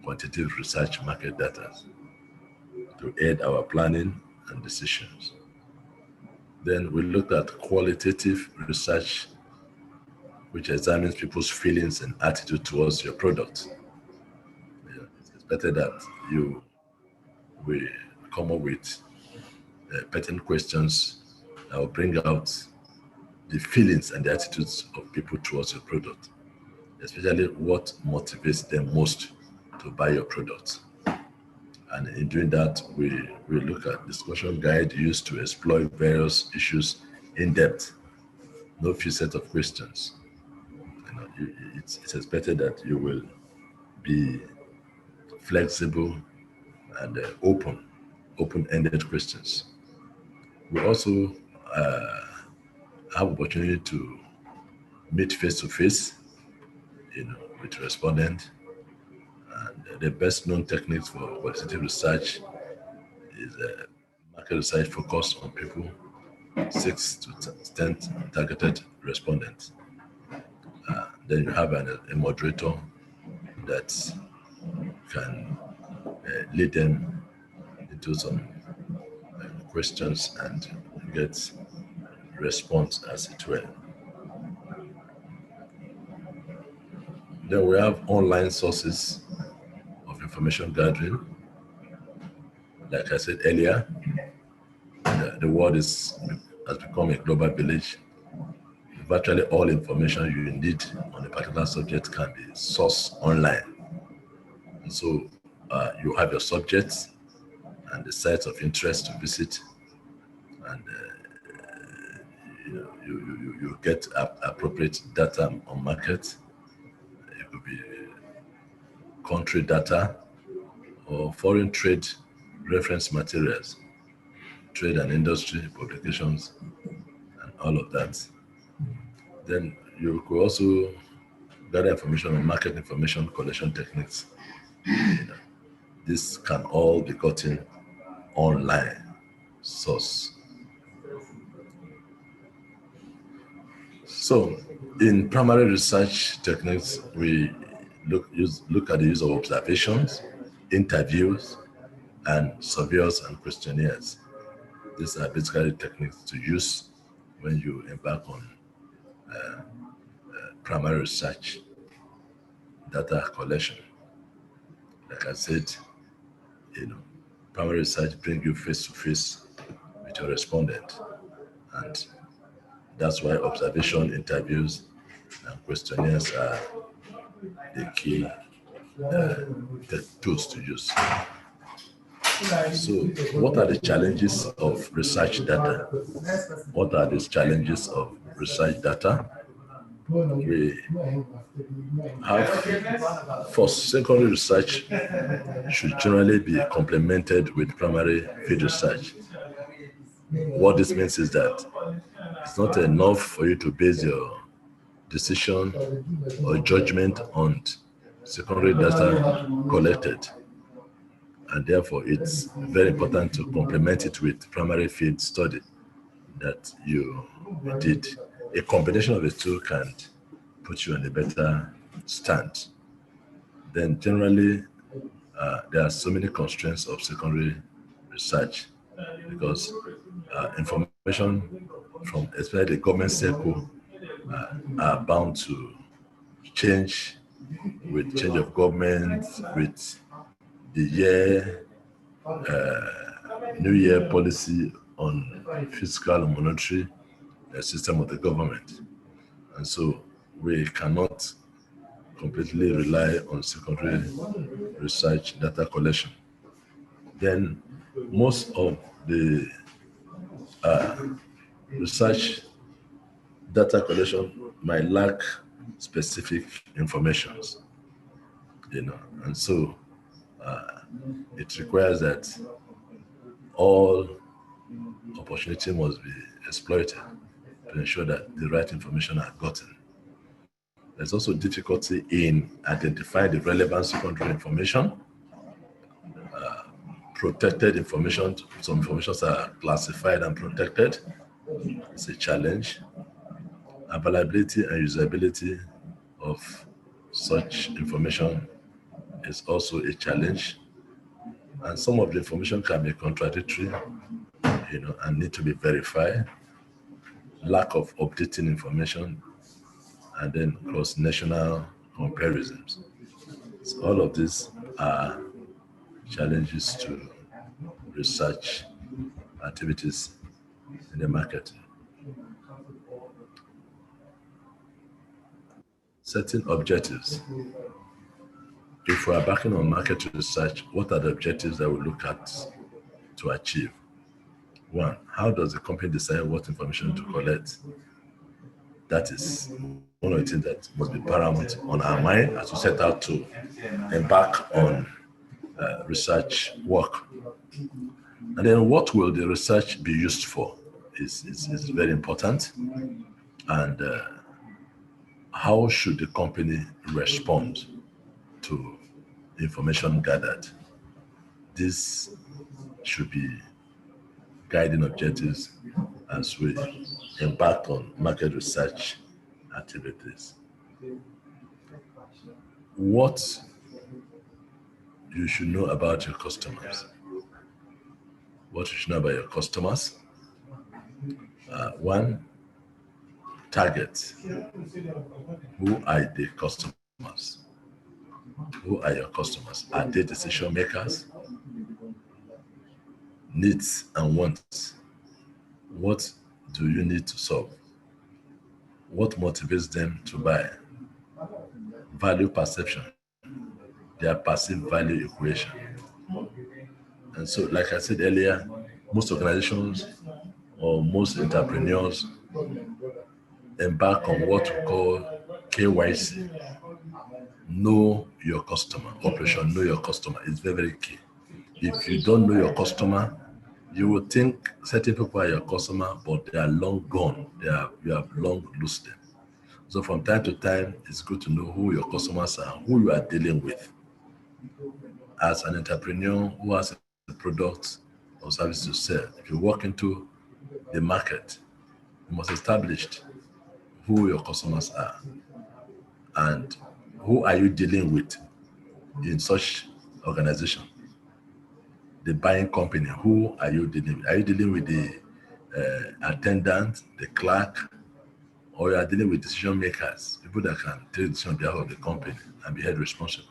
quantitative research market data to aid our planning and decisions. Then we looked at qualitative research, which examines people's feelings and attitude towards your product. It's better that we come up with pertinent questions that will bring out the feelings and the attitudes of people towards your product, especially what motivates them most to buy your product. And in doing that, we look at discussion guide used to explore various issues in depth. No few set of questions. It's expected that you will be flexible and open-ended questions. We also have opportunity to meet face-to-face, with respondent. And the best known techniques for qualitative research is market research focused on people, 6 to 10 targeted respondents. Then you have a moderator that can lead them into some questions and get response as it were. Then we have online sources of information gathering. Like I said earlier, the world has become a global village. Virtually all information you need on a particular subject can be sourced online. And so you have your subjects and the sites of interest to visit, and you get appropriate data on market. It could be country data or foreign trade reference materials, trade and industry publications, and all of that. Then you could also gather information on market information collection techniques. This can all be gotten online source. So in primary research techniques, we look at the use of observations, interviews, and surveys and questionnaires. These are basically techniques to use when you embark on primary research. data collection. Like I said, primary research brings you face to face with your respondent, and that's why observation, interviews, and questionnaires are the key the tools to use. So, what are the challenges of research data? What are these challenges of research data? We have, for secondary research, should generally be complemented with primary field research. What this means is that it's not enough for you to base your decision or judgment on secondary data collected, and therefore it's very important to complement it with primary field study that you did. A combination of the two can put you on a better stand. Then generally, there are so many constraints of secondary research because information from especially the government circle are bound to change with change of government, with the new year policy on fiscal and monetary system of the government. And so we cannot completely rely on secondary research data collection. Then most of the research data collection might lack specific informations, and so it requires that all opportunity must be exploited to ensure that the right information are gotten. There's also difficulty in identifying the relevant secondary information. Protected information, some informations are classified and protected. It's a challenge. Availability and usability of such information is also a challenge. And some of the information can be contradictory, and need to be verified. Lack of updating information, and then cross-national comparisons. So all of these are challenges to research activities in the market. Setting objectives. If we are backing on market research, what are the objectives that we look at to achieve? One, how does the company decide what information to collect? That is one of the things that must be paramount on our mind as we set out to embark on research work. And then what will the research be used for is very important. And how should the company respond to information gathered? This should be guiding objectives as we embark on market research activities. What you should know about your customers. What you should know about your customers. One, target. Who are the customers? Who are your customers? Are they decision makers? Needs and wants. What do you need to solve? What motivates them to buy? Value perception. Their perceived value equation. And so, like I said earlier, most organizations or most entrepreneurs embark on what we call KYC. Know your customer. Operation Know Your Customer is very, very key. If you don't know your customer, you will think certain people are your customer, but they are long gone. You have long lost them. So from time to time, it's good to know who your customers are, who you are dealing with. As an entrepreneur who has a product or service to sell, if you walk into the market, you must establish who your customers are and who are you dealing with in such organization. The buying company, who are you dealing with? Are you dealing with the attendant, the clerk, or you are dealing with decision makers, people that can take decision on behalf of the company and be held responsible,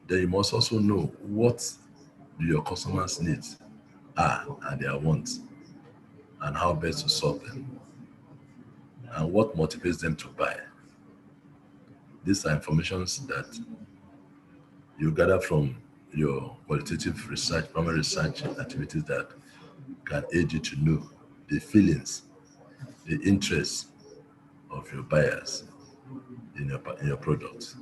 then you must also know what do your customers' needs are and their wants, and how best to solve them, and what motivates them to buy. These are informations that you gather from your qualitative research, primary research activities that can aid you to know the feelings, the interests of your buyers in your products.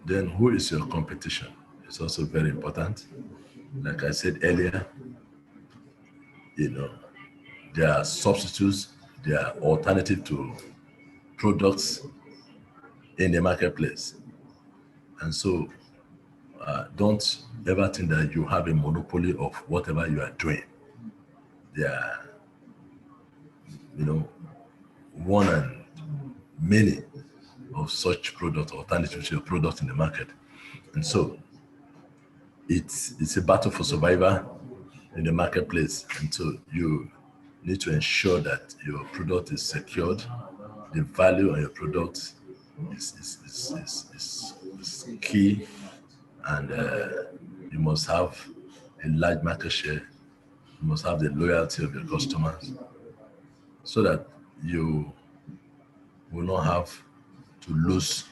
Then who is your competition? It's also very important. Like I said earlier, there are substitutes, there are alternative to products in the marketplace. And so don't ever think that you have a monopoly of whatever you are doing. There are, one and many of such products, alternative to your product in the market. And so it's a battle for survival in the marketplace. And so you need to ensure that your product is secured. The value of your product is key, and you must have a large market share. You must have the loyalty of your customers, so that you will not have to lose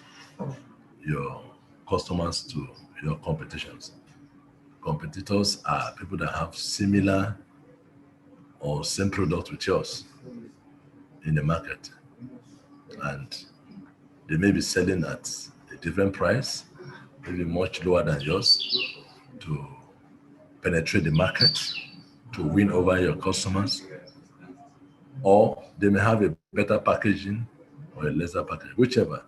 your customers to your competitions. Competitors are people that have similar or same product with yours in the market, and they may be selling at a different price, maybe much lower than yours, to penetrate the market, to win over your customers, or they may have a better packaging or a lesser package, whichever.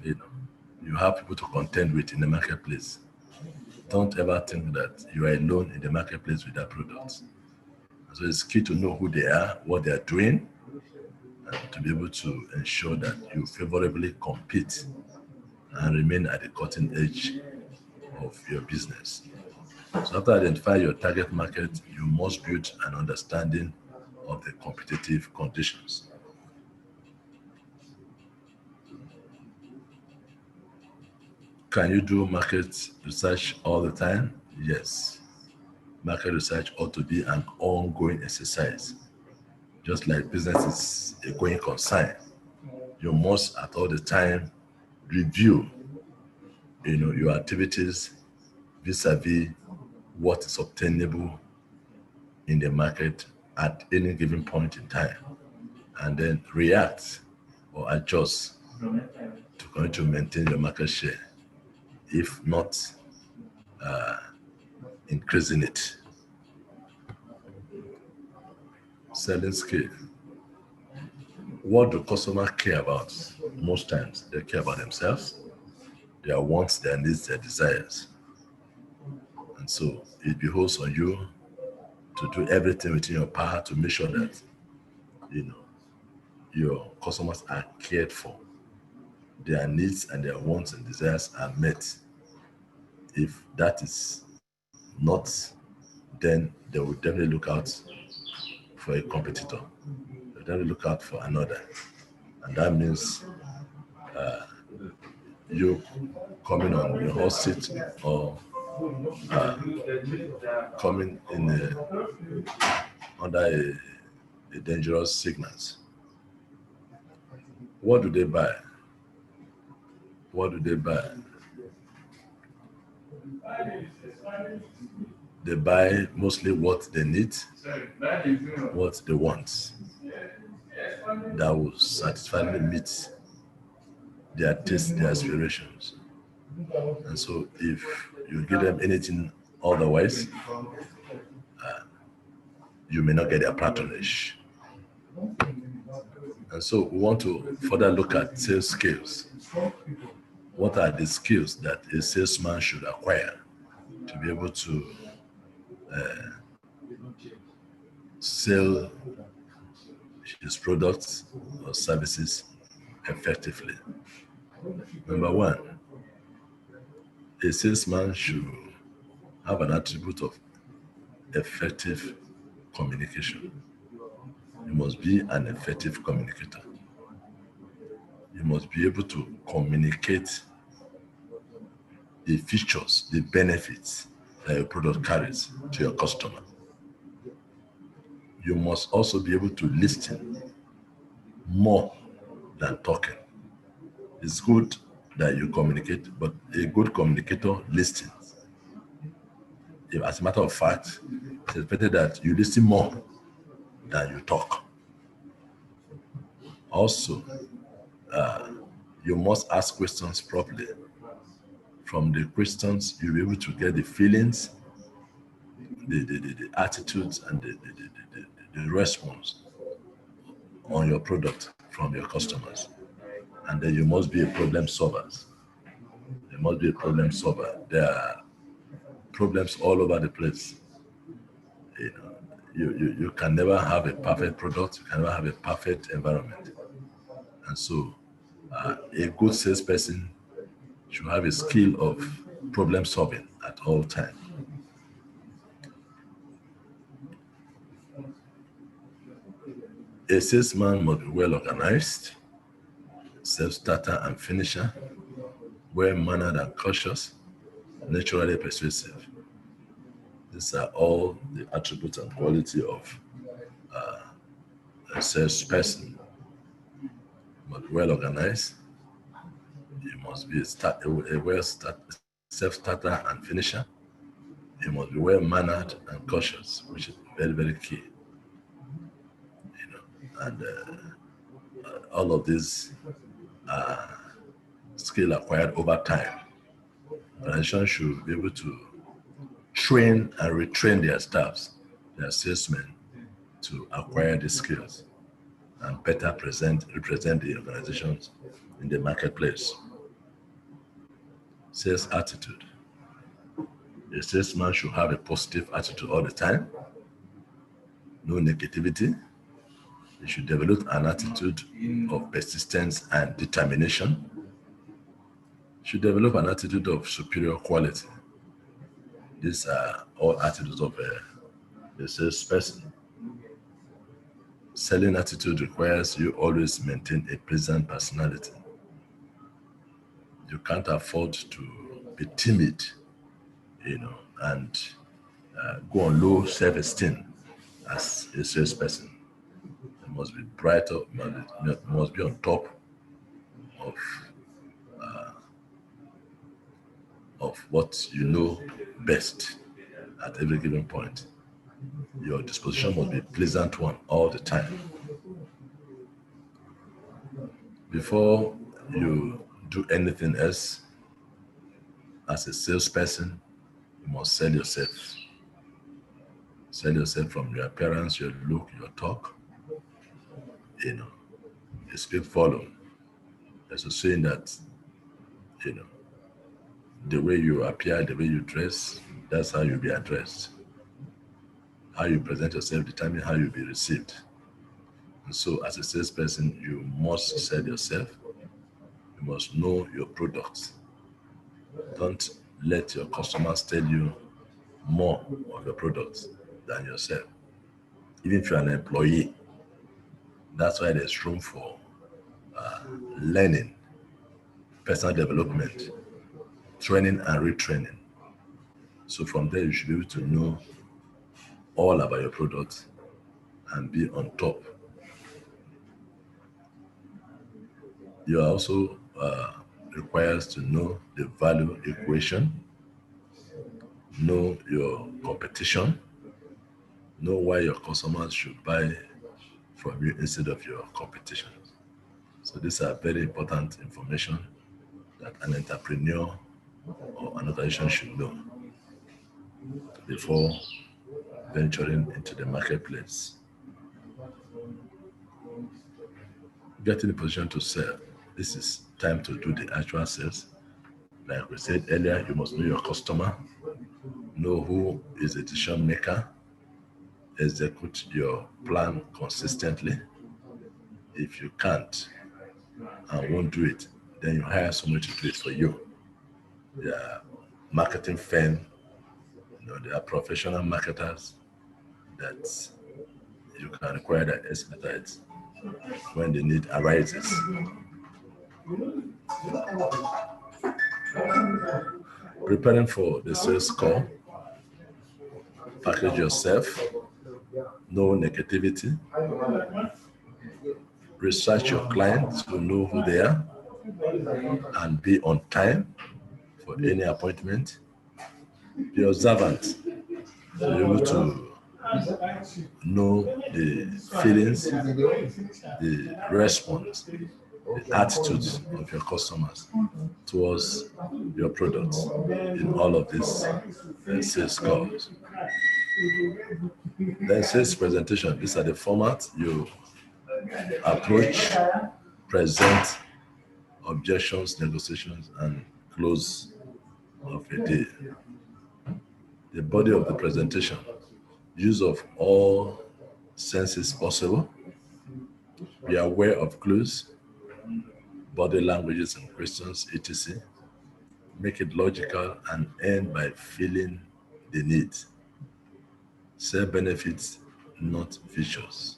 You have people to contend with in the marketplace. Don't ever think that you are alone in the marketplace with that product. So it's key to know who they are, what they are doing, and to be able to ensure that you favorably compete and remain at the cutting edge of your business. So after identifying your target market, you must build an understanding of the competitive conditions. Can you do market research all the time? Yes. Market research ought to be an ongoing exercise. Just like business is a going concern, you must at all the time review your activities vis-a-vis what is obtainable in the market at any given point in time, and then react or adjust to continue to maintain your market share, if not increasing it. Selling skill. What do customers care about? Most times they care about themselves, their wants, their needs, their desires. And so it behoves on you to do everything within your power to make sure that your customers are cared for. Their needs and their wants and desires are met. If that is not, then they will definitely look out for a competitor. They'll definitely look out for another. And that means you coming on your hot seat, or coming in under a dangerous signals. What do they buy? What do they buy? They buy mostly what they need, what they want. That will satisfactorily meet their taste, their aspirations. And so if you give them anything otherwise, you may not get their patronage. And so we want to further look at sales skills. What are the skills that a salesman should acquire to be able to sell his products or services effectively? Number one, a salesman should have an attribute of effective communication. You must be an effective communicator. You must be able to communicate the features, the benefits that your product carries to your customer. You must also be able to listen more than talking. It's good that you communicate, but a good communicator listens. As a matter of fact, it's better that you listen more than you talk. Also, you must ask questions properly. From the questions, you'll be able to get the feelings, the attitudes, and the response on your product from your customers. And then you must be a problem solver. You must be a problem solver. There are problems all over the place. You can never have a perfect product. You can never have a perfect environment. And so a good salesperson should have a skill of problem solving at all times. A salesman must be well organized, self-starter and finisher, well-mannered and cautious, naturally persuasive. These are all the attributes and quality of a salesperson. You must be well organized. You must be a self-starter and finisher. You must be well-mannered and cautious, which is very, very key. And all of these skill acquired over time. Organizations should be able to train and retrain their staffs, their salesmen, to acquire these skills and better represent the organizations in the marketplace. Sales attitude. A salesman should have a positive attitude all the time, no negativity. He should develop an attitude of persistence and determination. He should develop an attitude of superior quality. These are all attitudes of a salesperson. Selling attitude requires you always maintain a pleasant personality. You can't afford to be timid, and go on low self-esteem as a salesperson. You must be brighter, must be on top of what you know best at every given point. Your disposition must be a pleasant one all the time. Before you do anything else, as a salesperson, you must sell yourself. Sell yourself from your appearance, your look, your talk. You speak volume. There's a saying that, the way you appear, the way you dress, that's how you'll be addressed. How you present yourself determines how you'll be received. And so as a salesperson, you must sell yourself. You must know your products. Don't let your customers tell you more of your products than yourself. Even if you're an employee, that's why there's room for learning, personal development, training and retraining. So from there, you should be able to know all about your products and be on top. You are also requires to know the value equation, know your competition, know why your customers should buy from you instead of your competition. So these are very important information that an entrepreneur or an organization should know before venturing into the marketplace. Getting in a position to sell. This is time to do the actual sales. Like we said earlier, you must know your customer, know who is the decision maker, execute your plan consistently. If you can't and won't do it, then you hire someone to do it for you. There are marketing firms, there are professional marketers that you can require that expedite when the need arises. Preparing for the sales call, package yourself, no negativity, research your clients to know who they are, and be on time for any appointment. Be observant, be able to know the feelings, the response, the attitudes of your customers towards your products in all of these sales calls. Then sales presentation, these are the formats you approach, present, objections, negotiations, and close of a deal. The body of the presentation, use of all senses possible, be aware of clues, body languages and questions, etc. Make it logical and end by feeling the need. Sell benefits, not features.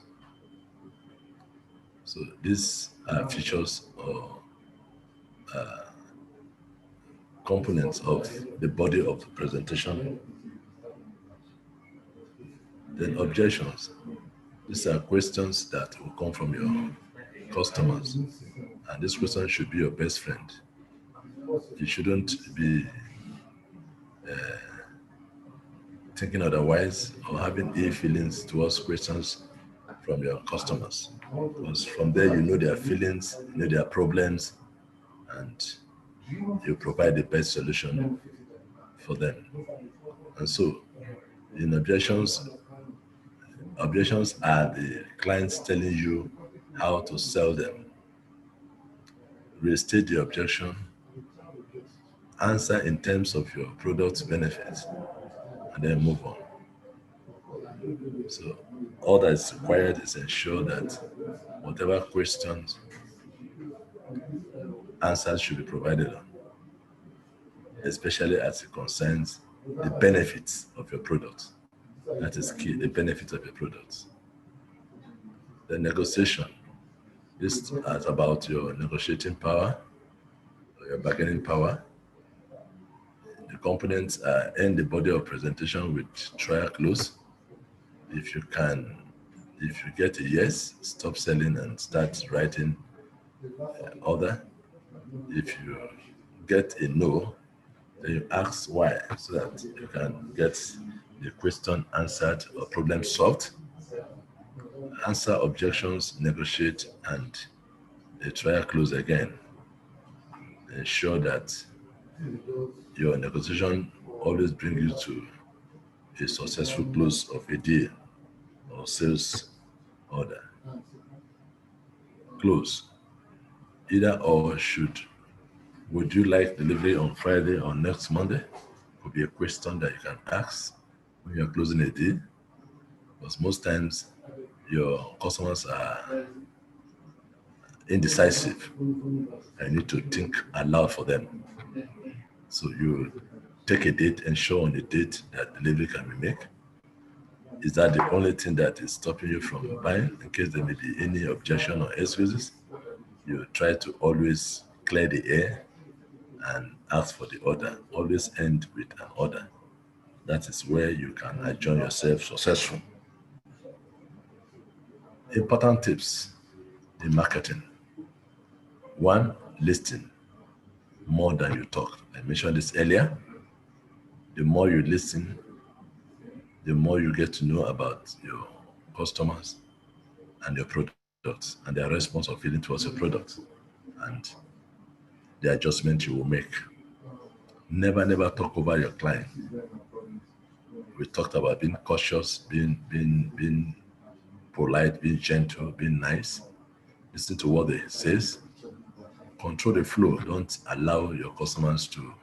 So these are features or components of the body of the presentation. Then objections. These are questions that will come from your customers. And this question should be your best friend. You shouldn't be thinking otherwise or having ill feelings towards questions from your customers. Because from there, you know their feelings, you know their problems, and you provide the best solution for them. And so, in objections are the clients telling you how to sell them. Restate the objection, answer in terms of your product's benefits, and then move on. So all that is required is ensure that whatever questions, answers should be provided on, especially as it concerns the benefits of your product. That is key, the benefits of your products. The negotiation. This is about your negotiating power, or your bargaining power. The components are in the body of presentation with trial close. If you get a yes, stop selling and start writing order. If you get a no, then you ask why, so that you can get the question answered or problem solved. Answer objections, negotiate, and a trial close again. Ensure that your negotiation always brings you to a successful close of a deal or sales order. Close. Either or would you like delivery on Friday or next Monday? Could be a question that you can ask when you're closing a deal. Because most times your customers are indecisive. I need to think aloud for them. So you take a date and show on the date that delivery can be made. Is that the only thing that is stopping you from buying? In case there may be any objection or excuses, you try to always clear the air and ask for the order. Always end with an order. That is where you can adjourn yourself successful. Important tips in marketing. 1, listen more than you talk. I mentioned this earlier. The more you listen, the more you get to know about your customers and your products and their response or feeling towards your product and the adjustment you will make. Never talk over your client. We talked about being cautious, being polite, being gentle, being nice. Listen to what they say. Control the flow. Don't allow your customers to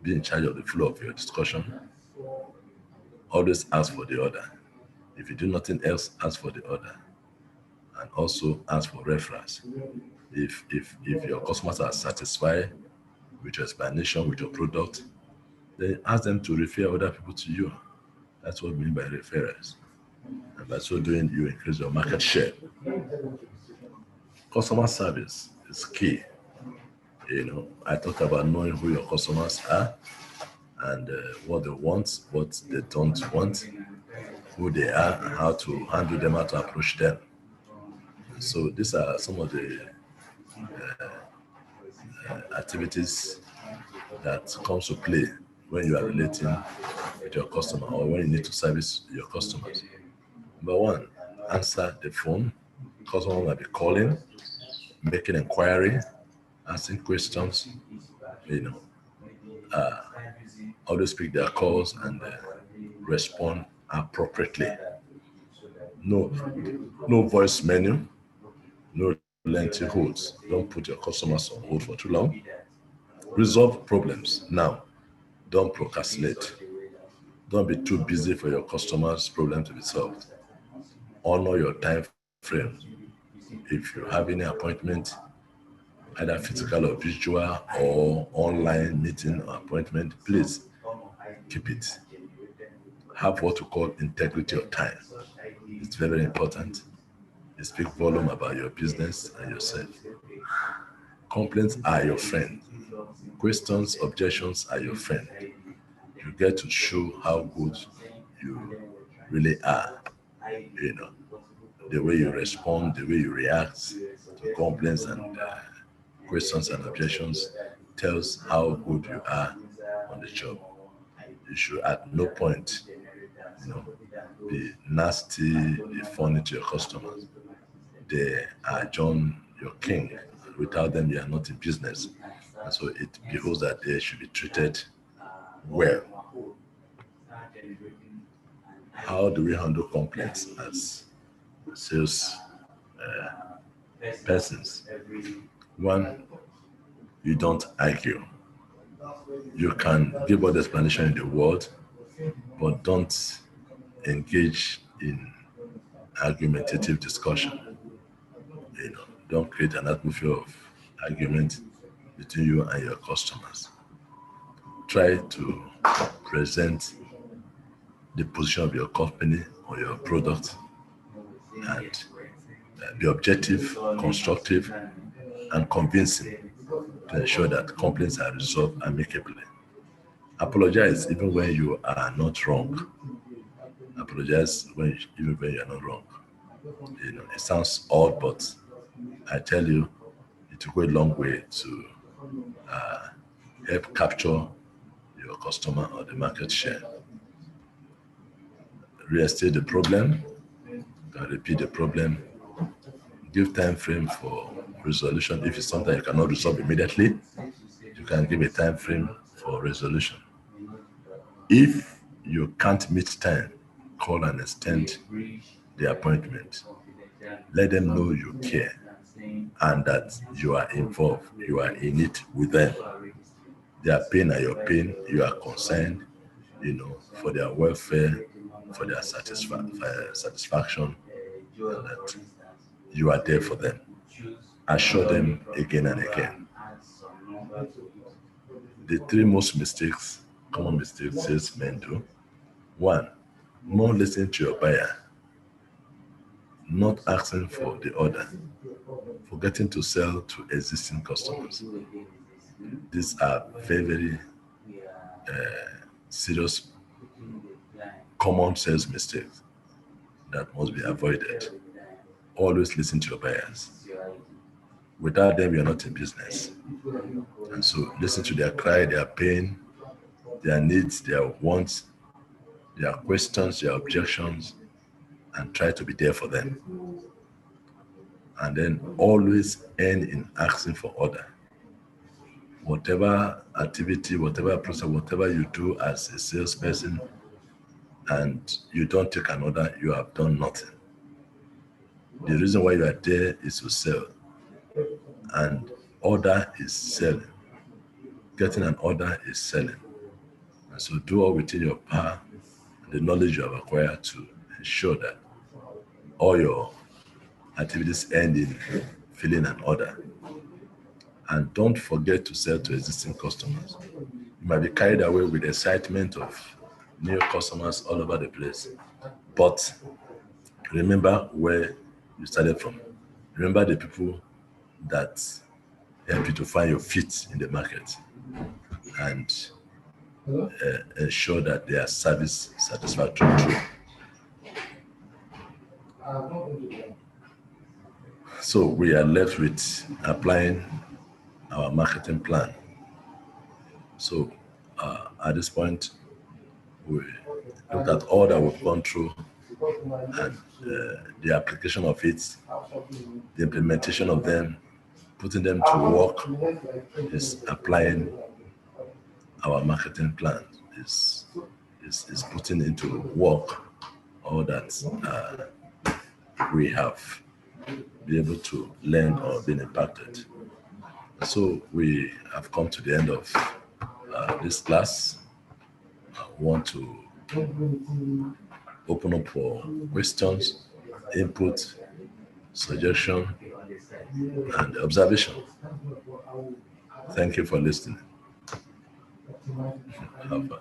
be in charge of the flow of your discussion. Always ask for the order. If you do nothing else, ask for the order. And also ask for reference. If your customers are satisfied with your explanation, with your product, then ask them to refer other people to you. That's what we mean by referrals. And And by so doing, you increase your market share. Customer service is key. I talked about knowing who your customers are and what they want, what they don't want, who they are, and how to handle them, how to approach them. So these are some of the activities that comes to play when you are relating with your customer or when you need to service your customers. Number one, answer the phone. Customer might be calling, making inquiry, asking questions, always pick their calls and respond appropriately. No voice menu, no lengthy holds. Don't put your customers on hold for too long. Resolve problems now. Don't procrastinate. Don't be too busy for your customers' problem to be solved. Honor your time frame. If you have any appointment, either physical or visual or online meeting or appointment, please keep it. Have what we call integrity of time. It's very, very important. You speak volume about your business and yourself. Complaints are your friend. Questions, objections are your friend. You get to show how good you really are. The way you respond, the way you react to complaints and questions and objections tells how good you are on the job. You should at no point, be nasty, be funny to your customers. They are John, your king. Without them, you are not in business. And so it behoves that they should be treated well. How do we handle complaints as sales persons? One, you don't argue. You can give all the explanation in the world, but don't engage in argumentative discussion. Don't create an atmosphere of argument between you and your customers. Try to present the position of your company or your product and be objective, constructive, and convincing to ensure that complaints are resolved amicably. Apologize even when you are not wrong. Apologize even when you are not wrong. It sounds odd, but I tell you, it will go a long way to help capture your customer or the market share. Restate the problem, repeat the problem, give time frame for resolution. If it's something you cannot resolve immediately, you can give a time frame for resolution. If you can't meet time, call and extend the appointment. Let them know you care and that you are involved, you are in it with them. Their pain are your pain, you are concerned, for their welfare, for their satisfaction, and that you are there for them. Assure them again and again. The three most common mistakes salesmen do. One, not listening to your buyer, not asking for the order, forgetting to sell to existing customers. These are very, very serious, common sales mistakes that must be avoided. Always listen to your buyers. Without them, you're not in business. And so listen to their cry, their pain, their needs, their wants, their questions, their objections, and try to be there for them. And then always end in asking for order. Whatever activity, whatever process, whatever you do as a salesperson, and you don't take an order, you have done nothing. The reason why you are there is to sell. And order is selling. Getting an order is selling. And so do all within your power and the knowledge you have acquired to ensure that all your activities end in filling an order. And don't forget to sell to existing customers. You might be carried away with excitement of new customers all over the place, but remember where you started from. Remember the people that help you to find your feet in the market, and ensure that their service satisfactory too. So we are left with applying our marketing plan. So at this point, we looked at all that we've gone through and the application of it, the implementation of them, putting them to work is applying our marketing plan, is putting into work all that we have been able to learn or been impacted. So we have come to the end of this class. I want to open up for questions, input, suggestion, and observation. Thank you for listening. Have a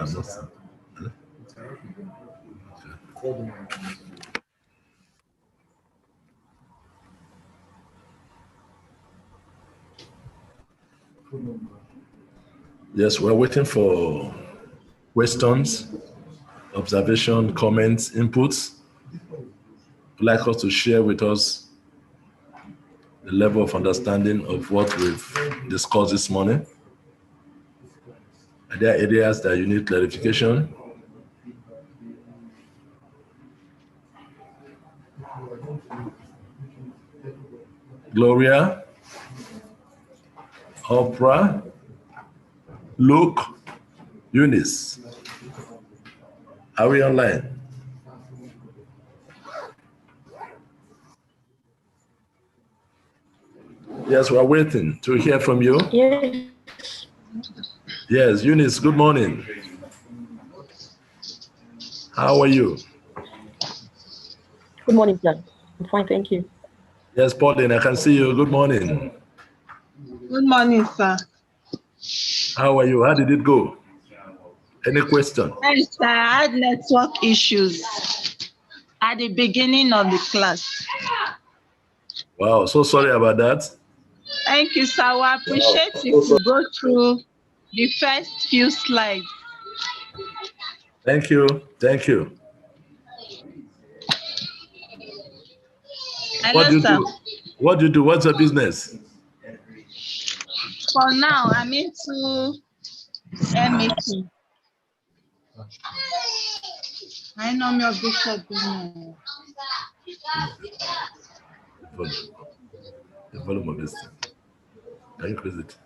I'm not. Yes, we're waiting for questions, observation, comments, inputs. Would like us to share with us the level of understanding of what we've discussed this morning. Are there areas that you need clarification? Gloria, Oprah, Luke, Eunice. Are we online? Yes, we're waiting to hear from you. Yes. Yes, Eunice, good morning. How are you? Good morning, sir. I'm fine, thank you. Yes, Pauline, I can see you. Good morning. Good morning, sir. How are you? How did it go? Any question? Yes, sir. I had network issues at the beginning of the class. Wow, so sorry about that. Thank you, sir. I appreciate if you go through the first few slides. Thank you. Thank you. Hello, What do you sir. do? What do you do? What's your business? For now, I'm into MAT. I know me of this business. The volume of this thing. Can you increase it?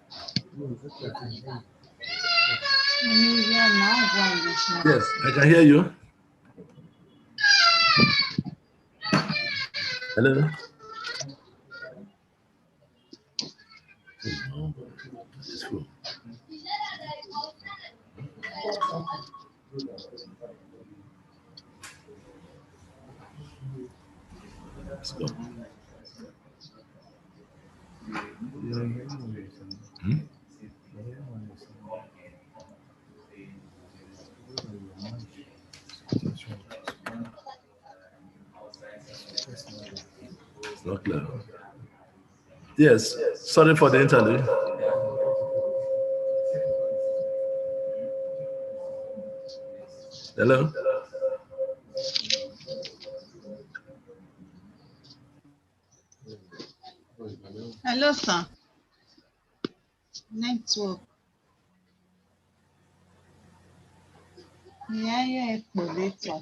Yes, I can hear you. Hello? It's full. Let's go. It's not clear. Yes, sorry for the interlude. Hello? Hello, sir. Network. Yeah, later.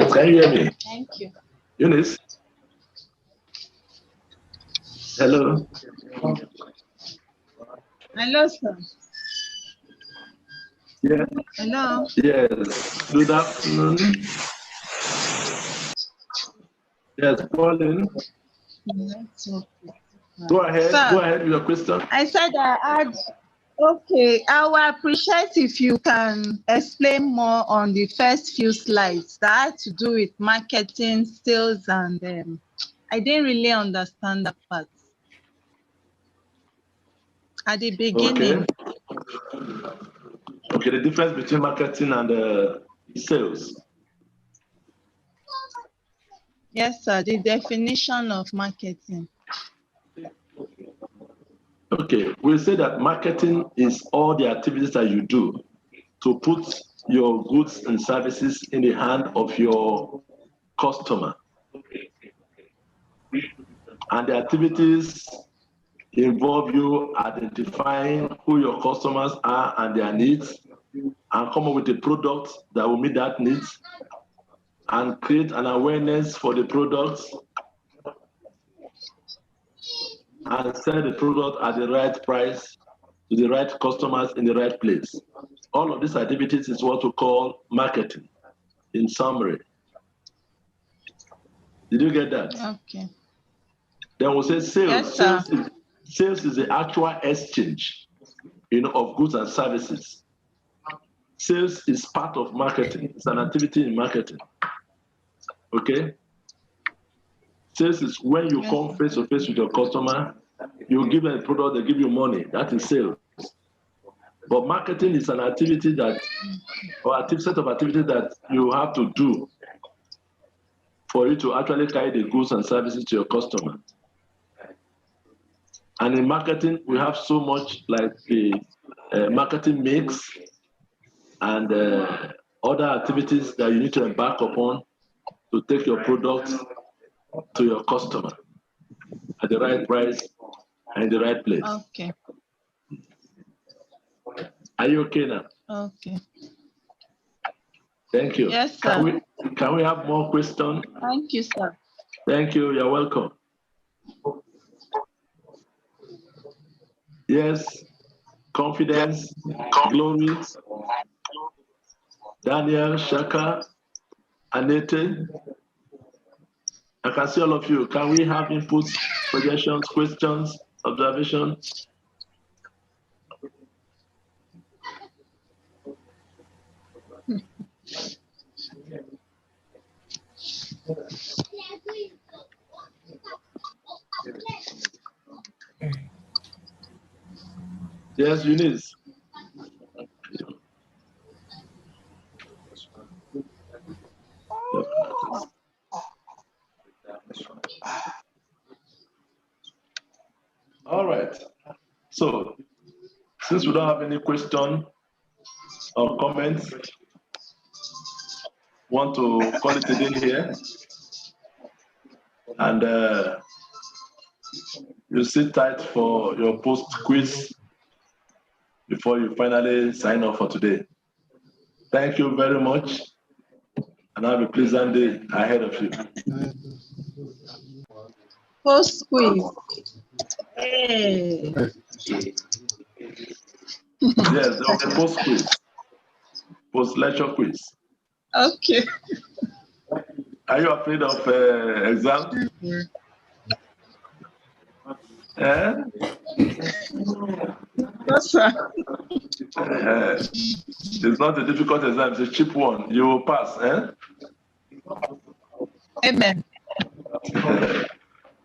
Yes, can you hear me? Thank you. Eunice? Hello? Hello, sir. Yeah. Hello. Yes. Good afternoon. Yes, Pauline. Go ahead. Sir, Go ahead with your question. I said I had. Okay, I would appreciate if you can explain more on the first few slides that had to do with marketing, sales, and I didn't really understand that part at the beginning. Okay, the difference between marketing and sales. Yes, sir, the definition of marketing. Okay, we say that marketing is all the activities that you do to put your goods and services in the hand of your customer. And the activities involve you identifying who your customers are and their needs, and come up with a product that will meet that needs, and create an awareness for the products, and sell the product at the right price to the right customers in the right place. All of these activities is what we call marketing, in summary. Did you get that? Okay. Then we'll say sales. Yes, Sales is the actual exchange, of goods and services. Sales is part of marketing. It's an activity in marketing. Okay? Sales is when you come face to face with your customer, you give them a product, they give you money. That is sales. But marketing is an activity or a set of activities that you have to do for you to actually carry the goods and services to your customer. And in marketing, we have so much like the marketing mix and other activities that you need to embark upon to take your products to your customer at the right price and in the right place. Okay. Are you okay now? Okay. Thank you. Yes, sir. Can we have more questions? Thank you, sir. Thank you. You're welcome. Yes. Confidence, Glory, Daniel, Shaka, Anete. I can see all of you. Can we have inputs, suggestions, questions, observations? Yes, Eunice. All right. So, since we don't have any question or comments, want to call it a day here, and you sit tight for your post quiz before you finally sign off for today. Thank you very much, and have a pleasant day ahead of you. Post quiz. Hey. Yes, there was a post quiz, post lecture quiz. Okay. Are you afraid of exam? Yes, sir. It's not a difficult exam, it's a cheap one. You will pass, Amen.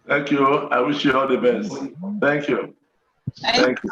Thank you. I wish you all the best. Thank you. Thank you.